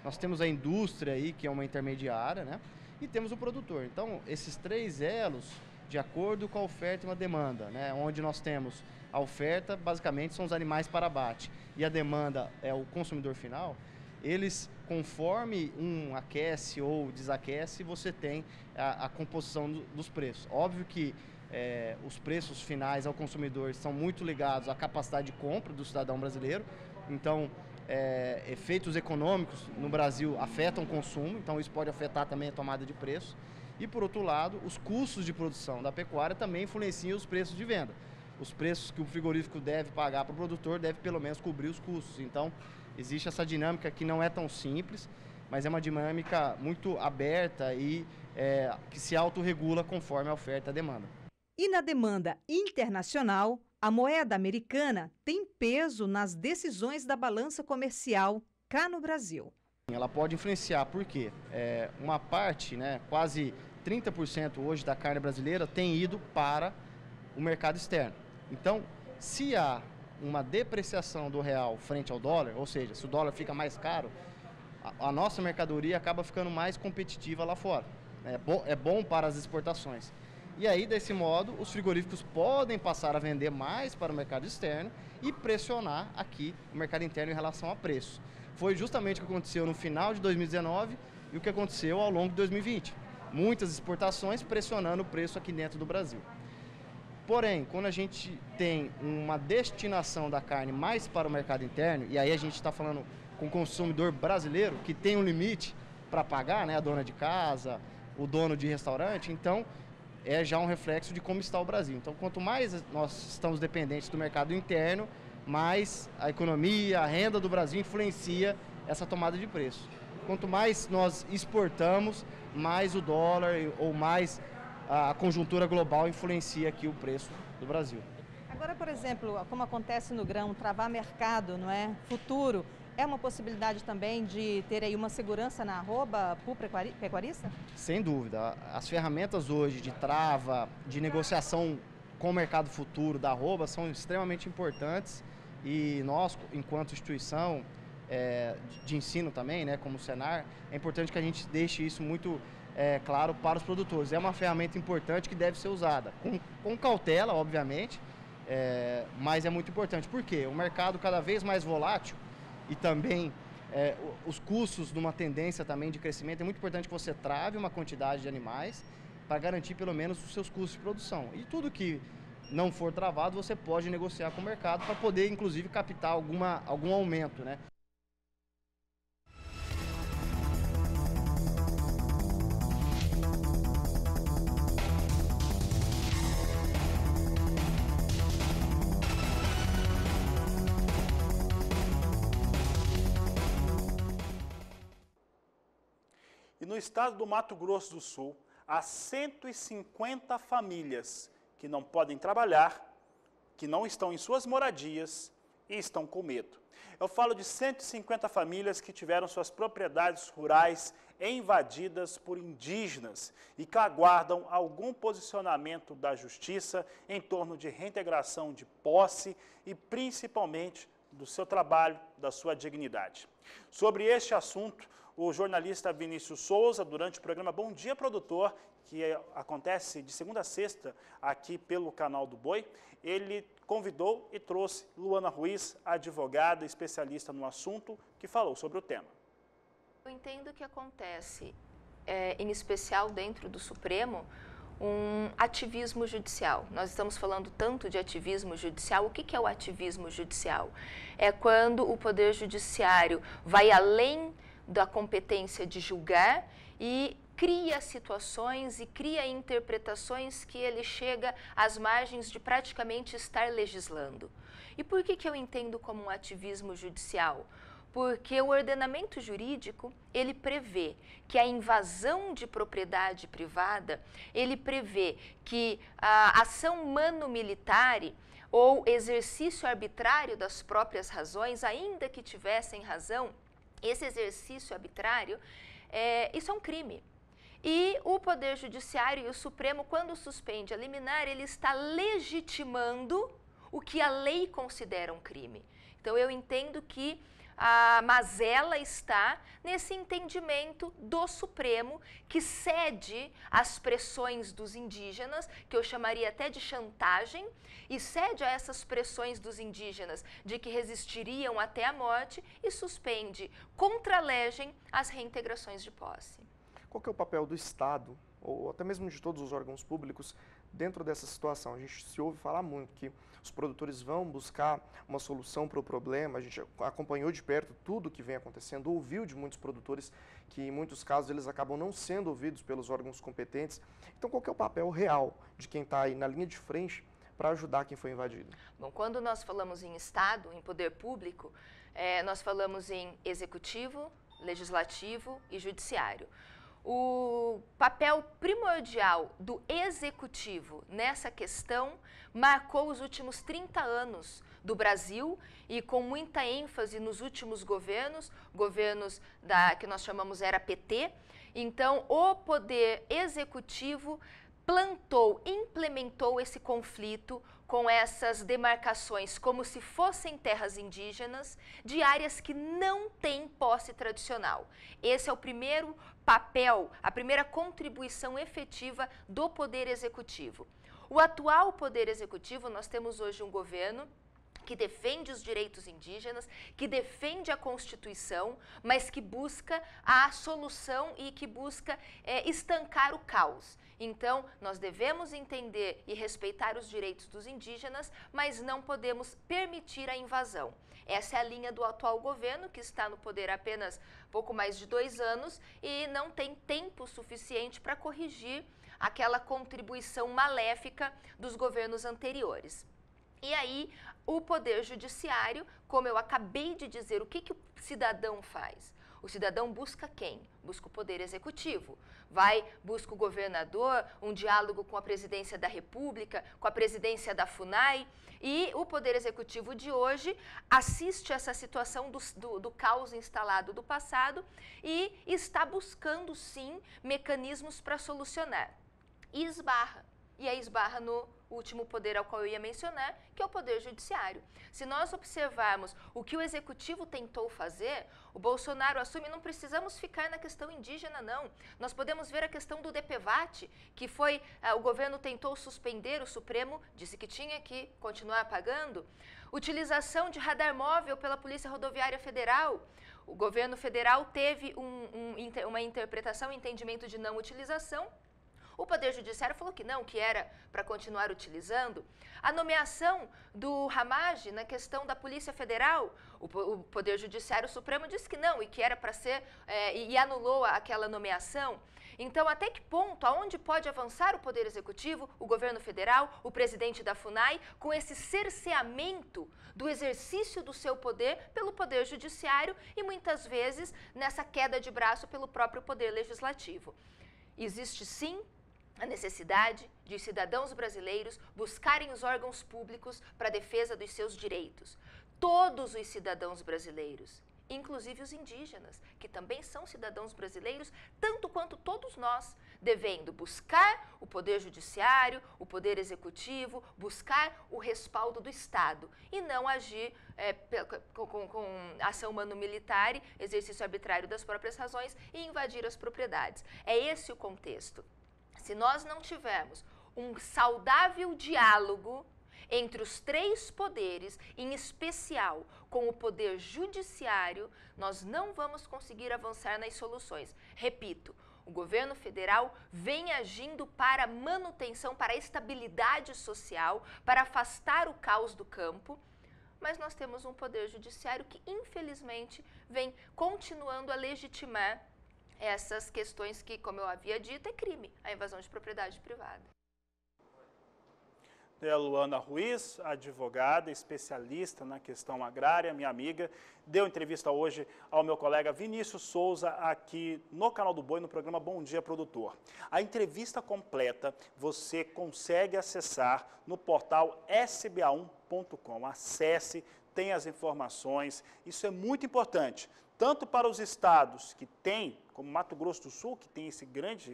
Nós temos a indústria aí, que é uma intermediária, né? E temos o produtor. Então, esses três elos, de acordo com a oferta e uma demanda, né? Onde nós temos a oferta, basicamente, são os animais para abate. E a demanda é o consumidor final. Eles, conforme um aquece ou desaquece, você tem a composição dos preços. Óbvio que os preços finais ao consumidor são muito ligados à capacidade de compra do cidadão brasileiro. Então, efeitos econômicos no Brasil afetam o consumo, então isso pode afetar também a tomada de preço. E, por outro lado, os custos de produção da pecuária também influenciam os preços de venda. Os preços que o frigorífico deve pagar para o produtor deve pelo menos cobrir os custos. Então, existe essa dinâmica que não é tão simples, mas é uma dinâmica muito aberta e que se autorregula conforme a oferta e a demanda. E na demanda internacional, a moeda americana tem peso nas decisões da balança comercial cá no Brasil. Ela pode influenciar porque uma parte, né, quase 30% hoje da carne brasileira tem ido para o mercado externo. Então, se há uma depreciação do real frente ao dólar, ou seja, se o dólar fica mais caro, a nossa mercadoria acaba ficando mais competitiva lá fora. É bom para as exportações. E aí, desse modo, os frigoríficos podem passar a vender mais para o mercado externo e pressionar aqui o mercado interno em relação a preço. Foi justamente o que aconteceu no final de 2019 e o que aconteceu ao longo de 2020. Muitas exportações pressionando o preço aqui dentro do Brasil. Porém, quando a gente tem uma destinação da carne mais para o mercado interno, e aí a gente está falando com o consumidor brasileiro, que tem um limite para pagar, né, a dona de casa, o dono de restaurante, então é já um reflexo de como está o Brasil. Então, quanto mais nós estamos dependentes do mercado interno, mais a economia, a renda do Brasil influencia essa tomada de preço. Quanto mais nós exportamos, mais o dólar ou mais a conjuntura global influencia aqui o preço do Brasil. Agora, por exemplo, como acontece no grão, travar mercado, não é? Futuro, é uma possibilidade também de ter aí uma segurança na arroba para o pecuarista? Sem dúvida. As ferramentas hoje de trava, de negociação com o mercado futuro da arroba são extremamente importantes e nós, enquanto instituição de ensino também, né, como o Senar, é importante que a gente deixe isso muito claro para os produtores. É uma ferramenta importante que deve ser usada, com cautela, obviamente, mas é muito importante. Por quê? O mercado cada vez mais volátil e também os custos de uma tendência também de crescimento, é muito importante que você trave uma quantidade de animais para garantir pelo menos os seus custos de produção. E tudo que não for travado, você pode negociar com o mercado para poder, inclusive, captar algum aumento, né? E no estado do Mato Grosso do Sul, há 150 famílias que não podem trabalhar, que não estão em suas moradias e estão com medo. Eu falo de 150 famílias que tiveram suas propriedades rurais invadidas por indígenas e que aguardam algum posicionamento da justiça em torno de reintegração de posse e principalmente do seu trabalho, da sua dignidade. Sobre este assunto, o jornalista Vinícius Souza, durante o programa Bom Dia Produtor, que acontece de segunda a sexta aqui pelo canal do Boi, ele convidou e trouxe Luana Ruiz, advogada, especialista no assunto, que falou sobre o tema. Eu entendo que acontece, em especial dentro do Supremo, um ativismo judicial. Nós estamos falando tanto de ativismo judicial. O que é o ativismo judicial? É quando o Poder Judiciário vai além da competência de julgar e cria situações e cria interpretações que ele chega às margens de praticamente estar legislando. E por que eu entendo como um ativismo judicial? Porque o ordenamento jurídico, ele prevê que a invasão de propriedade privada, ele prevê que a ação mano-militar ou exercício arbitrário das próprias razões, ainda que tivessem razão, esse exercício arbitrário, isso é um crime. E o Poder Judiciário e o Supremo, quando suspende a liminar, ele está legitimando o que a lei considera um crime. Então, eu entendo que a mazela está nesse entendimento do Supremo, que cede às pressões dos indígenas, que eu chamaria até de chantagem, e cede a essas pressões dos indígenas de que resistiriam até a morte e suspende contra a legem as reintegrações de posse. Qual que é o papel do Estado, ou até mesmo de todos os órgãos públicos, dentro dessa situação? A gente se ouve falar muito que os produtores vão buscar uma solução para o problema, a gente acompanhou de perto tudo o que vem acontecendo, ouviu de muitos produtores que, em muitos casos, eles acabam não sendo ouvidos pelos órgãos competentes. Então, qual que é o papel real de quem está aí na linha de frente para ajudar quem foi invadido? Bom, quando nós falamos em Estado, em poder público, nós falamos em executivo, legislativo e judiciário. O papel primordial do executivo nessa questão marcou os últimos 30 anos do Brasil e com muita ênfase nos últimos governos que nós chamamos era PT. Então, o poder executivo implementou esse conflito com essas demarcações como se fossem terras indígenas de áreas que não têm posse tradicional. Esse é o primeiro papel, a primeira contribuição efetiva do Poder Executivo. O atual Poder Executivo, nós temos hoje um governo que defende os direitos indígenas, que defende a Constituição, mas que busca a solução e que busca estancar o caos. Então, nós devemos entender e respeitar os direitos dos indígenas, mas não podemos permitir a invasão. Essa é a linha do atual governo, que está no poder há apenas pouco mais de 2 anos e não tem tempo suficiente para corrigir aquela contribuição maléfica dos governos anteriores. E aí, o Poder Judiciário, como eu acabei de dizer, o que o cidadão faz? O cidadão busca quem? Busca o Poder Executivo. Busca o governador, um diálogo com a Presidência da República, com a Presidência da FUNAI, e o Poder Executivo de hoje assiste essa situação do caos instalado do passado e está buscando, sim, mecanismos para solucionar. E esbarra no último poder ao qual eu ia mencionar, que é o Poder Judiciário. Se nós observarmos o que o Executivo tentou fazer, o Bolsonaro assume, não precisamos ficar na questão indígena, não. Nós podemos ver a questão do DPVAT, que foi, o governo tentou suspender, o Supremo disse que tinha que continuar pagando. Utilização de radar móvel pela Polícia Rodoviária Federal. O governo federal teve uma interpretação, entendimento de não utilização. O Poder Judiciário falou que não, que era para continuar utilizando. A nomeação do Ramage na questão da Polícia Federal, o Poder Judiciário Supremo disse que não e que era para ser, e anulou aquela nomeação. Então, até que ponto, aonde pode avançar o Poder Executivo, o governo federal, o presidente da FUNAI, com esse cerceamento do exercício do seu poder pelo Poder Judiciário e, muitas vezes, nessa queda de braço pelo próprio Poder Legislativo. Existe, sim, a necessidade de cidadãos brasileiros buscarem os órgãos públicos para a defesa dos seus direitos. Todos os cidadãos brasileiros, inclusive os indígenas, que também são cidadãos brasileiros, tanto quanto todos nós, devendo buscar o Poder Judiciário, o Poder Executivo, buscar o respaldo do Estado e não agir com ação mano-militar, exercício arbitrário das próprias razões e invadir as propriedades. É esse o contexto. Se nós não tivermos um saudável diálogo entre os três poderes, em especial com o poder judiciário, nós não vamos conseguir avançar nas soluções. Repito, o governo federal vem agindo para manutenção, para a estabilidade social, para afastar o caos do campo, mas nós temos um poder judiciário que, infelizmente, vem continuando a legitimar essas questões que, como eu havia dito, é crime, a invasão de propriedade privada. Luana Ruiz, advogada, especialista na questão agrária, minha amiga, deu entrevista hoje ao meu colega Vinícius Souza aqui no Canal do Boi, no programa Bom Dia Produtor. A entrevista completa você consegue acessar no portal sba1.com. Acesse, tem as informações, isso é muito importante, tanto para os estados que têm, como Mato Grosso do Sul, que tem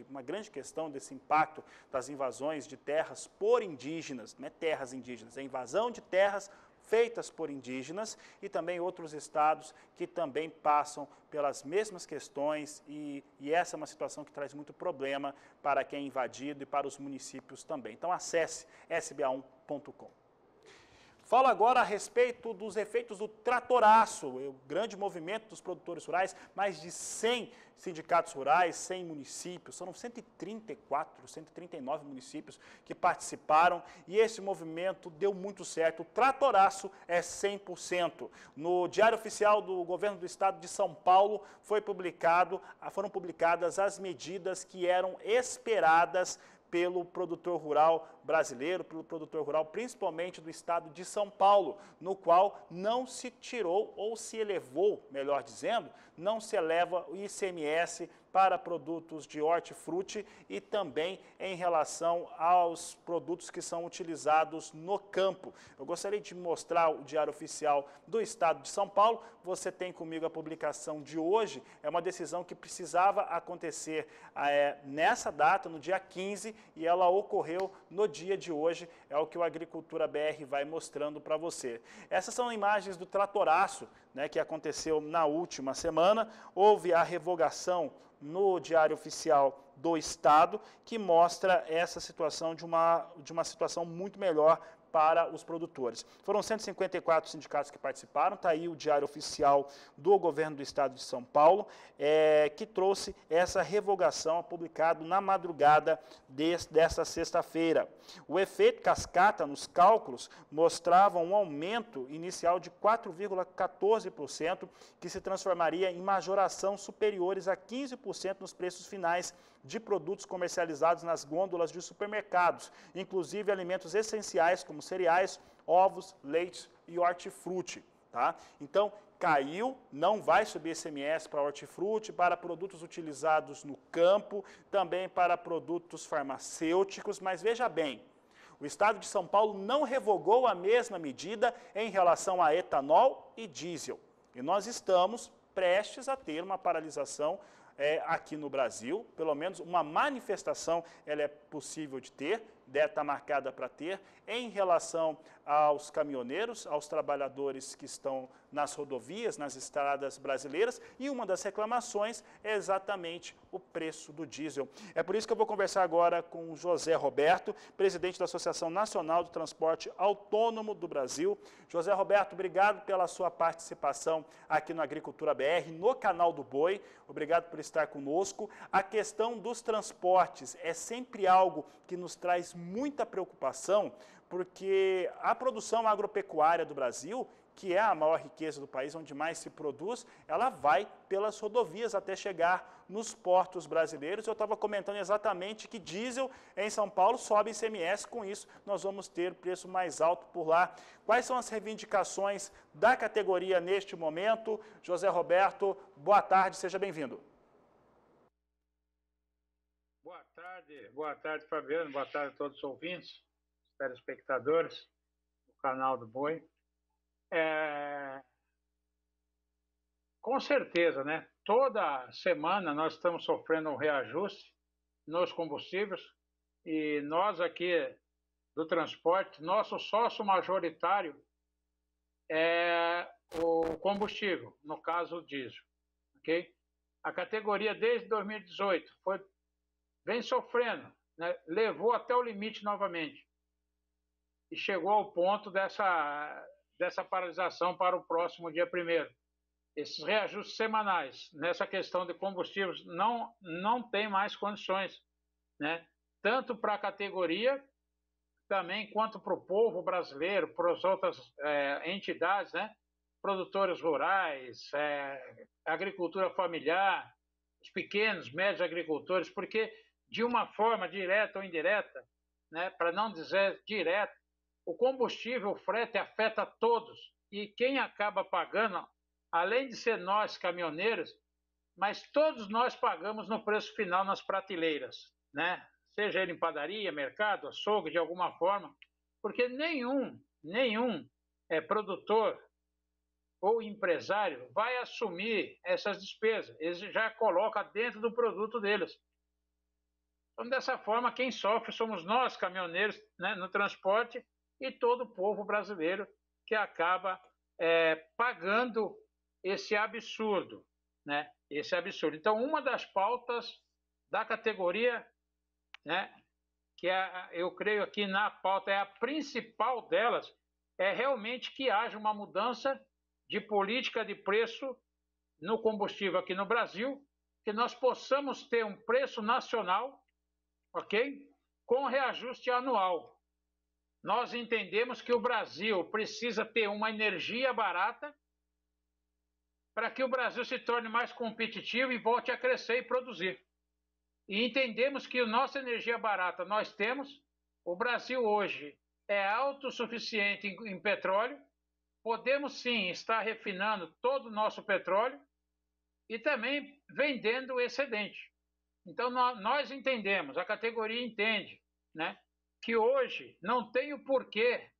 uma grande questão desse impacto das invasões de terras por indígenas, não é terras indígenas, é invasão de terras feitas por indígenas, e também outros estados que também passam pelas mesmas questões, e essa é uma situação que traz muito problema para quem é invadido e para os municípios também. Então acesse sba1.com. Falo agora a respeito dos efeitos do tratoraço, o grande movimento dos produtores rurais, mais de 100 sindicatos rurais, 100 municípios, foram 134, 139 municípios que participaram e esse movimento deu muito certo. O tratoraço é 100%. No Diário Oficial do Governo do Estado de São Paulo foram publicadas as medidas que eram esperadas pelo produtor rural brasileiro, pelo produtor rural principalmente do estado de São Paulo, no qual não se tirou ou se elevou, melhor dizendo, não se eleva o ICMS para produtos de hortifruti e também em relação aos produtos que são utilizados no campo. Eu gostaria de mostrar o Diário Oficial do Estado de São Paulo. Você tem comigo a publicação de hoje. É uma decisão que precisava acontecer nessa data, no dia 15, e ela ocorreu no dia de hoje. É o que o Agricultura BR vai mostrando para você. Essas são imagens do tratoraço, né, que aconteceu na última semana. Houve a revogação no Diário Oficial do Estado, que mostra essa situação de uma situação muito melhor para os produtores. Foram 154 sindicatos que participaram, está aí o Diário Oficial do Governo do Estado de São Paulo, que trouxe essa revogação, publicado na madrugada desta sexta-feira. O efeito cascata nos cálculos mostrava um aumento inicial de 4,14%, que se transformaria em majoração superiores a 15% nos preços finais de produtos comercializados nas gôndolas de supermercados, inclusive alimentos essenciais como cereais, ovos, leite e hortifruti. Tá? Então, caiu, não vai subir ICMS para hortifruti, para produtos utilizados no campo, também para produtos farmacêuticos, mas veja bem, o Estado de São Paulo não revogou a mesma medida em relação a etanol e diesel. E nós estamos prestes a ter uma paralisação aqui no Brasil, pelo menos uma manifestação ela é possível de ter, deve estar marcada para ter, em relação aos caminhoneiros, aos trabalhadores que estão nas rodovias, nas estradas brasileiras, e uma das reclamações é exatamente o preço do diesel. É por isso que eu vou conversar agora com o José Roberto, presidente da Associação Nacional do Transporte Autônomo do Brasil. José Roberto, obrigado pela sua participação aqui no Agricultura BR, no Canal do Boi. Obrigado por estar conosco. A questão dos transportes é sempre algo que nos traz muita preocupação, porque a produção agropecuária do Brasil, que é a maior riqueza do país, onde mais se produz, ela vai pelas rodovias até chegar nos portos brasileiros. Eu estava comentando exatamente que diesel em São Paulo sobe ICMS, com isso nós vamos ter preço mais alto por lá. Quais são as reivindicações da categoria neste momento? José Roberto, boa tarde, seja bem-vindo. Boa tarde, Fabiano, boa tarde a todos os ouvintes, telespectadores do Canal do Boi. Com certeza, né? Toda semana nós estamos sofrendo um reajuste nos combustíveis, e nós aqui do transporte, nosso sócio majoritário é o combustível, no caso o diesel, ok? A categoria desde 2018 vem sofrendo, né? Levou até o limite novamente e chegou ao ponto dessa paralisação para o próximo dia 1º. Esses reajustes semanais nessa questão de combustíveis não tem mais condições, né? Tanto para a categoria também quanto para o povo brasileiro, para as outras entidades, né? Produtores rurais, agricultura familiar, os pequenos, médios agricultores, porque de uma forma direta ou indireta, né? Para não dizer direta, o combustível, o frete afeta todos, e quem acaba pagando, além de ser nós caminhoneiros, mas todos nós pagamos no preço final nas prateleiras, né? Seja ele em padaria, mercado, açougue, de alguma forma, porque nenhum produtor ou empresário vai assumir essas despesas, eles já colocam dentro do produto deles. Então, dessa forma, quem sofre somos nós, caminhoneiros, né, no transporte, e todo o povo brasileiro que acaba pagando esse absurdo, né? Esse absurdo. Então, uma das pautas da categoria, né, que eu creio aqui na pauta é a principal delas, é realmente que haja uma mudança de política de preço no combustível aqui no Brasil, que nós possamos ter um preço nacional, ok? Com reajuste anual. Nós entendemos que o Brasil precisa ter uma energia barata para que o Brasil se torne mais competitivo e volte a crescer e produzir. E entendemos que a nossa energia barata nós temos, o Brasil hoje é autossuficiente em petróleo, podemos sim estar refinando todo o nosso petróleo e também vendendo o excedente. Então nós entendemos, a categoria entende, né, que hoje não tem o porquê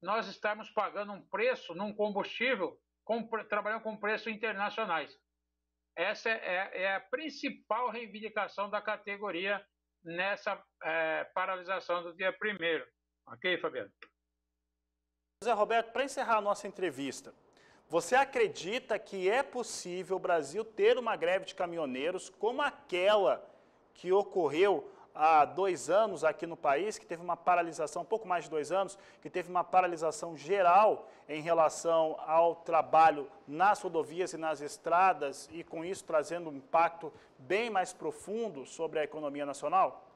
nós estarmos pagando um preço num combustível trabalhando com preços internacionais. Essa é a principal reivindicação da categoria nessa paralisação do dia 1º. Ok, Fabiano? José Roberto, para encerrar a nossa entrevista, você acredita que é possível o Brasil ter uma greve de caminhoneiros como aquela que ocorreu há 2 anos aqui no país, que teve uma paralisação, pouco mais de 2 anos, que teve uma paralisação geral em relação ao trabalho nas rodovias e nas estradas, e com isso trazendo um impacto bem mais profundo sobre a economia nacional?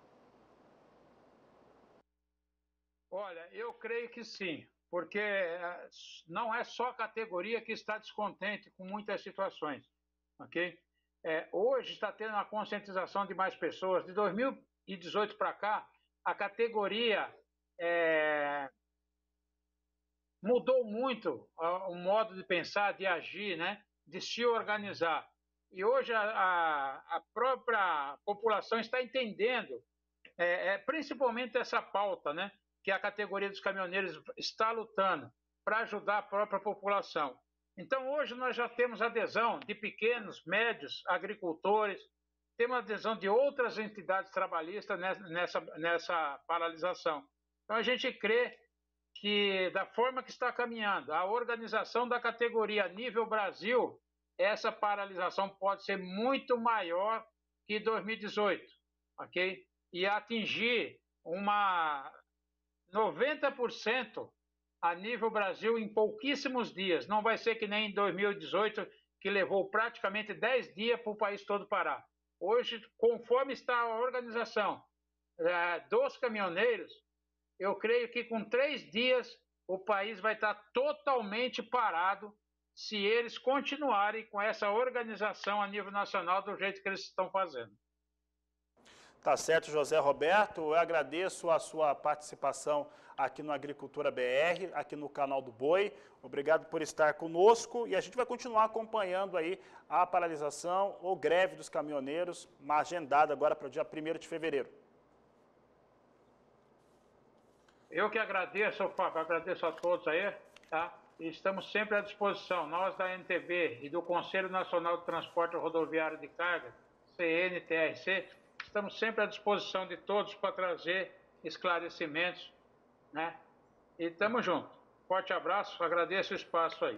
Olha, eu creio que sim, porque não é só a categoria que está descontente com muitas situações, ok? Hoje está tendo uma conscientização de mais pessoas. De 2018 para cá, a categoria mudou muito o modo de pensar, de agir, né? De se organizar. E hoje a própria população está entendendo, principalmente essa pauta, né? Que a categoria dos caminhoneiros está lutando para ajudar a própria população. Então, hoje nós já temos adesão de pequenos, médios agricultores, temos adesão de outras entidades trabalhistas nessa paralisação. Então, a gente crê que, da forma que está caminhando, a organização da categoria a nível Brasil, essa paralisação pode ser muito maior que 2018, ok? E atingir 90% a nível Brasil em pouquíssimos dias. Não vai ser que nem em 2018, que levou praticamente 10 dias para o país todo parar. Hoje, conforme está a organização dos caminhoneiros, eu creio que com 3 dias o país vai estar totalmente parado se eles continuarem com essa organização a nível nacional do jeito que eles estão fazendo. Tá certo, José Roberto. Eu agradeço a sua participação aqui no Agricultura BR, aqui no canal do Boi. Obrigado por estar conosco e a gente vai continuar acompanhando aí a paralisação ou greve dos caminhoneiros, agendada agora para o dia 1º de fevereiro. Eu que agradeço, Fábio, agradeço a todos aí, tá? E estamos sempre à disposição, nós da NTB e do Conselho Nacional de Transporte Rodoviário de Carga, CNTRC, Estamos sempre à disposição de todos para trazer esclarecimentos, né? E estamos juntos. Forte abraço, agradeço o espaço aí.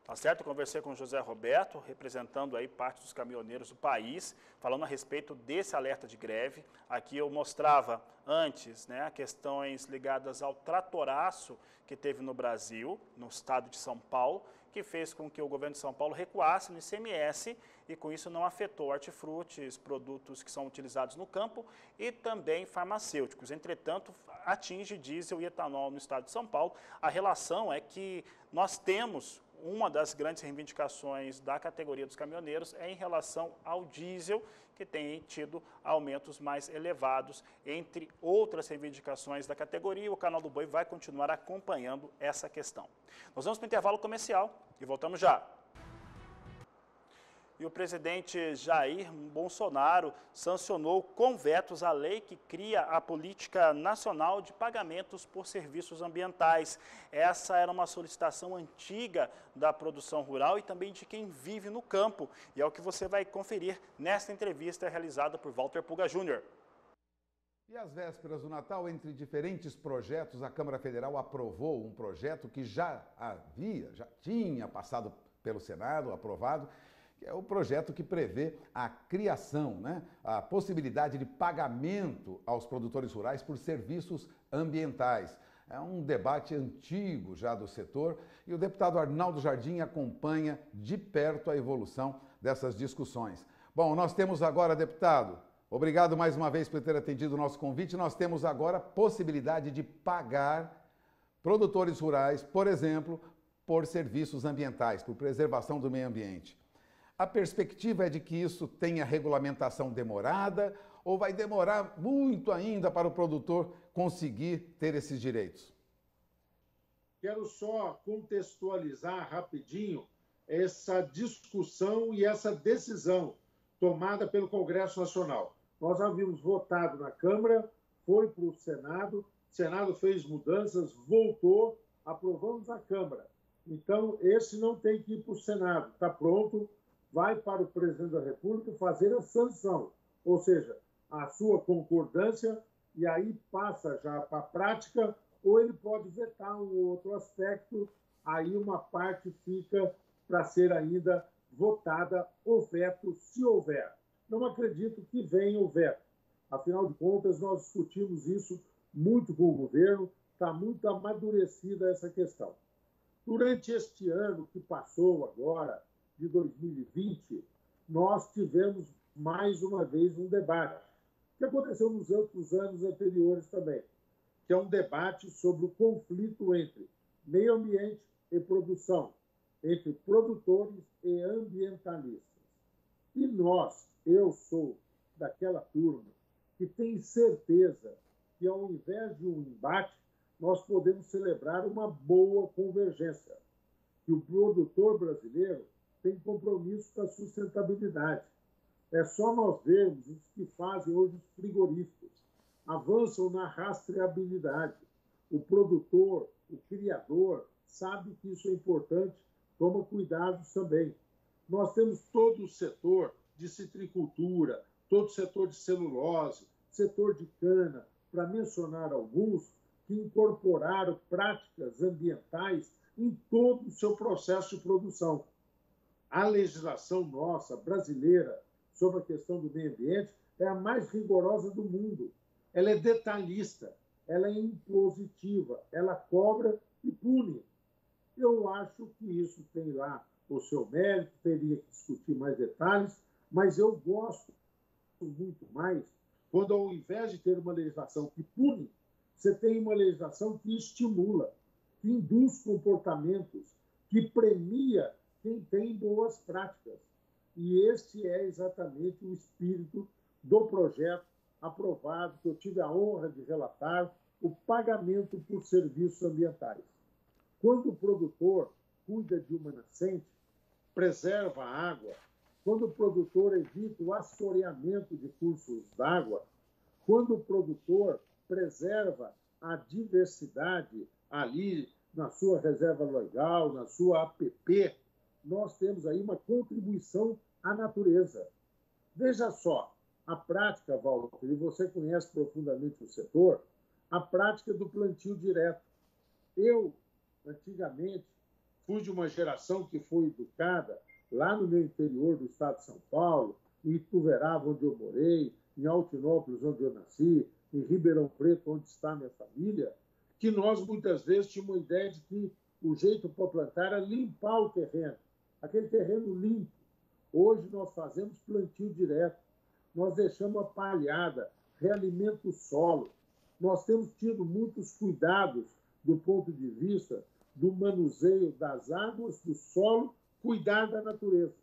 Tá certo? Eu conversei com o José Roberto, representando aí parte dos caminhoneiros do país, falando a respeito desse alerta de greve. Aqui eu mostrava antes, né, questões ligadas ao tratoraço que teve no Brasil, no estado de São Paulo, que fez com que o governo de São Paulo recuasse no ICMS e com isso não afetou hortifrutis, produtos que são utilizados no campo e também farmacêuticos. Entretanto, atinge diesel e etanol no estado de São Paulo. A relação é que nós temos uma das grandes reivindicações da categoria dos caminhoneiros é em relação ao diesel, que tem tido aumentos mais elevados, entre outras reivindicações da categoria. O Canal do Boi vai continuar acompanhando essa questão. Nós vamos para o intervalo comercial e voltamos já. E o presidente Jair Bolsonaro sancionou com vetos a lei que cria a Política Nacional de Pagamentos por Serviços Ambientais. Essa era uma solicitação antiga da produção rural e também de quem vive no campo. E é o que você vai conferir nesta entrevista realizada por Walter Puga Júnior. E às vésperas do Natal, entre diferentes projetos, a Câmara Federal aprovou um projeto que já tinha passado pelo Senado, aprovado, que é o projeto que prevê a criação, a possibilidade de pagamento aos produtores rurais por serviços ambientais. É um debate antigo já do setor e o deputado Arnaldo Jardim acompanha de perto a evolução dessas discussões. Bom, nós temos agora, deputado, obrigado mais uma vez por ter atendido o nosso convite, nós temos agora a possibilidade de pagar produtores rurais, por exemplo, por serviços ambientais, por preservação do meio ambiente. A perspectiva é de que isso tenha regulamentação demorada ou vai demorar muito ainda para o produtor conseguir ter esses direitos? Quero só contextualizar rapidinho essa discussão e essa decisão tomada pelo Congresso Nacional. Nós havíamos votado na Câmara, foi para o Senado fez mudanças, voltou, aprovamos na Câmara. Então, esse não tem que ir para o Senado, está pronto, vai para o presidente da República fazer a sanção, ou seja, a sua concordância, e aí passa já para a prática, ou ele pode vetar um outro aspecto, aí uma parte fica para ser ainda votada o veto, se houver. Não acredito que venha o veto. Afinal de contas, nós discutimos isso muito com o governo, está muito amadurecida essa questão. Durante este ano que passou agora, de 2020, nós tivemos mais uma vez um debate, que aconteceu nos outros anos anteriores também, que é um debate sobre o conflito entre meio ambiente e produção, entre produtores e ambientalistas. E eu sou daquela turma que tem certeza que, ao invés de um embate, nós podemos celebrar uma boa convergência, que o produtor brasileiro tem compromisso com a sustentabilidade. É só nós vermos os que fazem hoje os frigoríficos, avançam na rastreabilidade. O produtor, o criador, sabe que isso é importante, toma cuidados também. Nós temos todo o setor de citricultura, todo o setor de celulose, setor de cana, para mencionar alguns, que incorporaram práticas ambientais em todo o seu processo de produção. A legislação nossa, brasileira, sobre a questão do meio ambiente, é a mais rigorosa do mundo. Ela é detalhista, ela é impositiva, ela cobra e pune. Eu acho que isso tem lá o seu mérito, teria que discutir mais detalhes, mas eu gosto muito mais quando, ao invés de ter uma legislação que pune, você tem uma legislação que estimula, que induz comportamentos, que premia quem tem boas práticas. E este é exatamente o espírito do projeto aprovado, que eu tive a honra de relatar, o pagamento por serviços ambientais. Quando o produtor cuida de uma nascente, preserva a água, quando o produtor evita o assoreamento de cursos d'água, quando o produtor preserva a diversidade ali na sua reserva legal, na sua APP, nós temos aí uma contribuição à natureza. Veja só, a prática, Walter, e você conhece profundamente o setor, a prática do plantio direto. Eu, antigamente, fui de uma geração que foi educada lá no meu interior do estado de São Paulo, em Ituverava, onde eu morei, em Altinópolis, onde eu nasci, em Ribeirão Preto, onde está minha família, que nós muitas vezes tínhamos uma ideia de que o jeito para plantar era limpar o terreno, aquele terreno limpo. Hoje nós fazemos plantio direto, nós deixamos a palhada, realimento o solo. Nós temos tido muitos cuidados do ponto de vista do manuseio das águas, do solo, cuidar da natureza.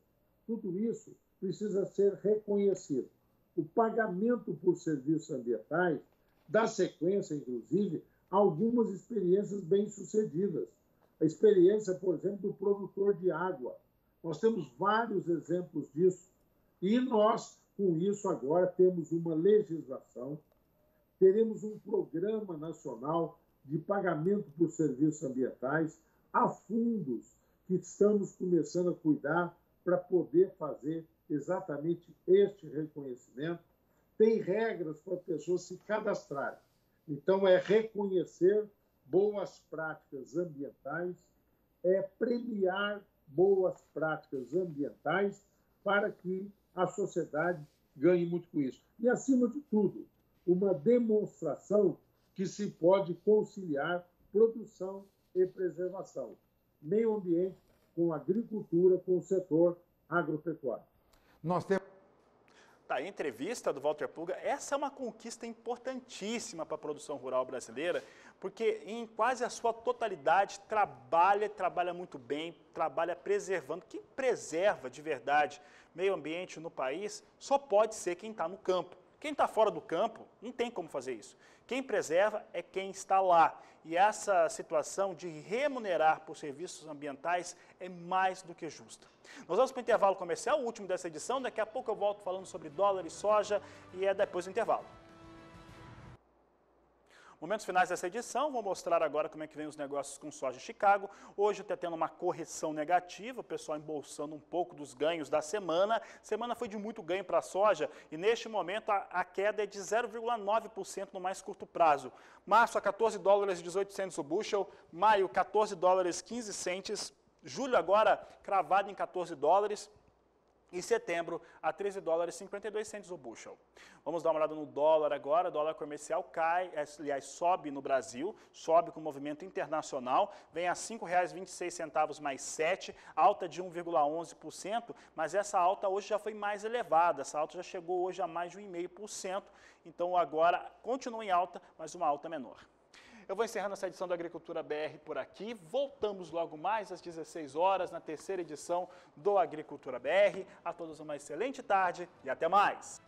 Tudo isso precisa ser reconhecido. O pagamento por serviços ambientais dá sequência, inclusive, a algumas experiências bem-sucedidas. A experiência, por exemplo, do produtor de água. Nós temos vários exemplos disso. E nós, com isso, agora temos uma legislação, teremos um programa nacional de pagamento por serviços ambientais, há fundos que estamos começando a cuidar para poder fazer exatamente este reconhecimento. Tem regras para as pessoas se cadastrarem. Então, é reconhecer boas práticas ambientais, é premiar boas práticas ambientais para que a sociedade ganhe muito com isso. E, acima de tudo, uma demonstração que se pode conciliar produção e preservação, meio ambiente com agricultura, com o setor agropecuário. Nós temos... Tá aí a entrevista do Walter Pulga. Essa é uma conquista importantíssima para a produção rural brasileira, porque em quase a sua totalidade trabalha muito bem, trabalha preservando. Quem preserva de verdade meio ambiente no país só pode ser quem está no campo. Quem está fora do campo não tem como fazer isso. Quem preserva é quem está lá. E essa situação de remunerar por serviços ambientais é mais do que justa. Nós vamos para o intervalo comercial, o último dessa edição. Daqui a pouco eu volto falando sobre dólar e soja e é depois do intervalo. Momentos finais dessa edição, vou mostrar agora como é que vem os negócios com soja em Chicago. Hoje está tendo uma correção negativa, o pessoal embolsando um pouco dos ganhos da semana. Semana foi de muito ganho para a soja e neste momento a queda é de 0,9% no mais curto prazo. Março a 14 dólares e 18 centes o bushel, maio 14 dólares 15 centes, julho agora cravado em 14 dólares. Em setembro, a 13 dólares e 52 centes o bushel. Vamos dar uma olhada no dólar agora. O dólar comercial cai, aliás, sobe no Brasil, sobe com o movimento internacional, vem a R$ 5,26 mais 7, alta de 1,11%, mas essa alta hoje já foi mais elevada, essa alta já chegou hoje a mais de 1,5%, então agora continua em alta, mas uma alta menor. Eu vou encerrando essa edição do Agricultura BR por aqui. Voltamos logo mais às 16 horas na terceira edição do Agricultura BR. A todos uma excelente tarde e até mais!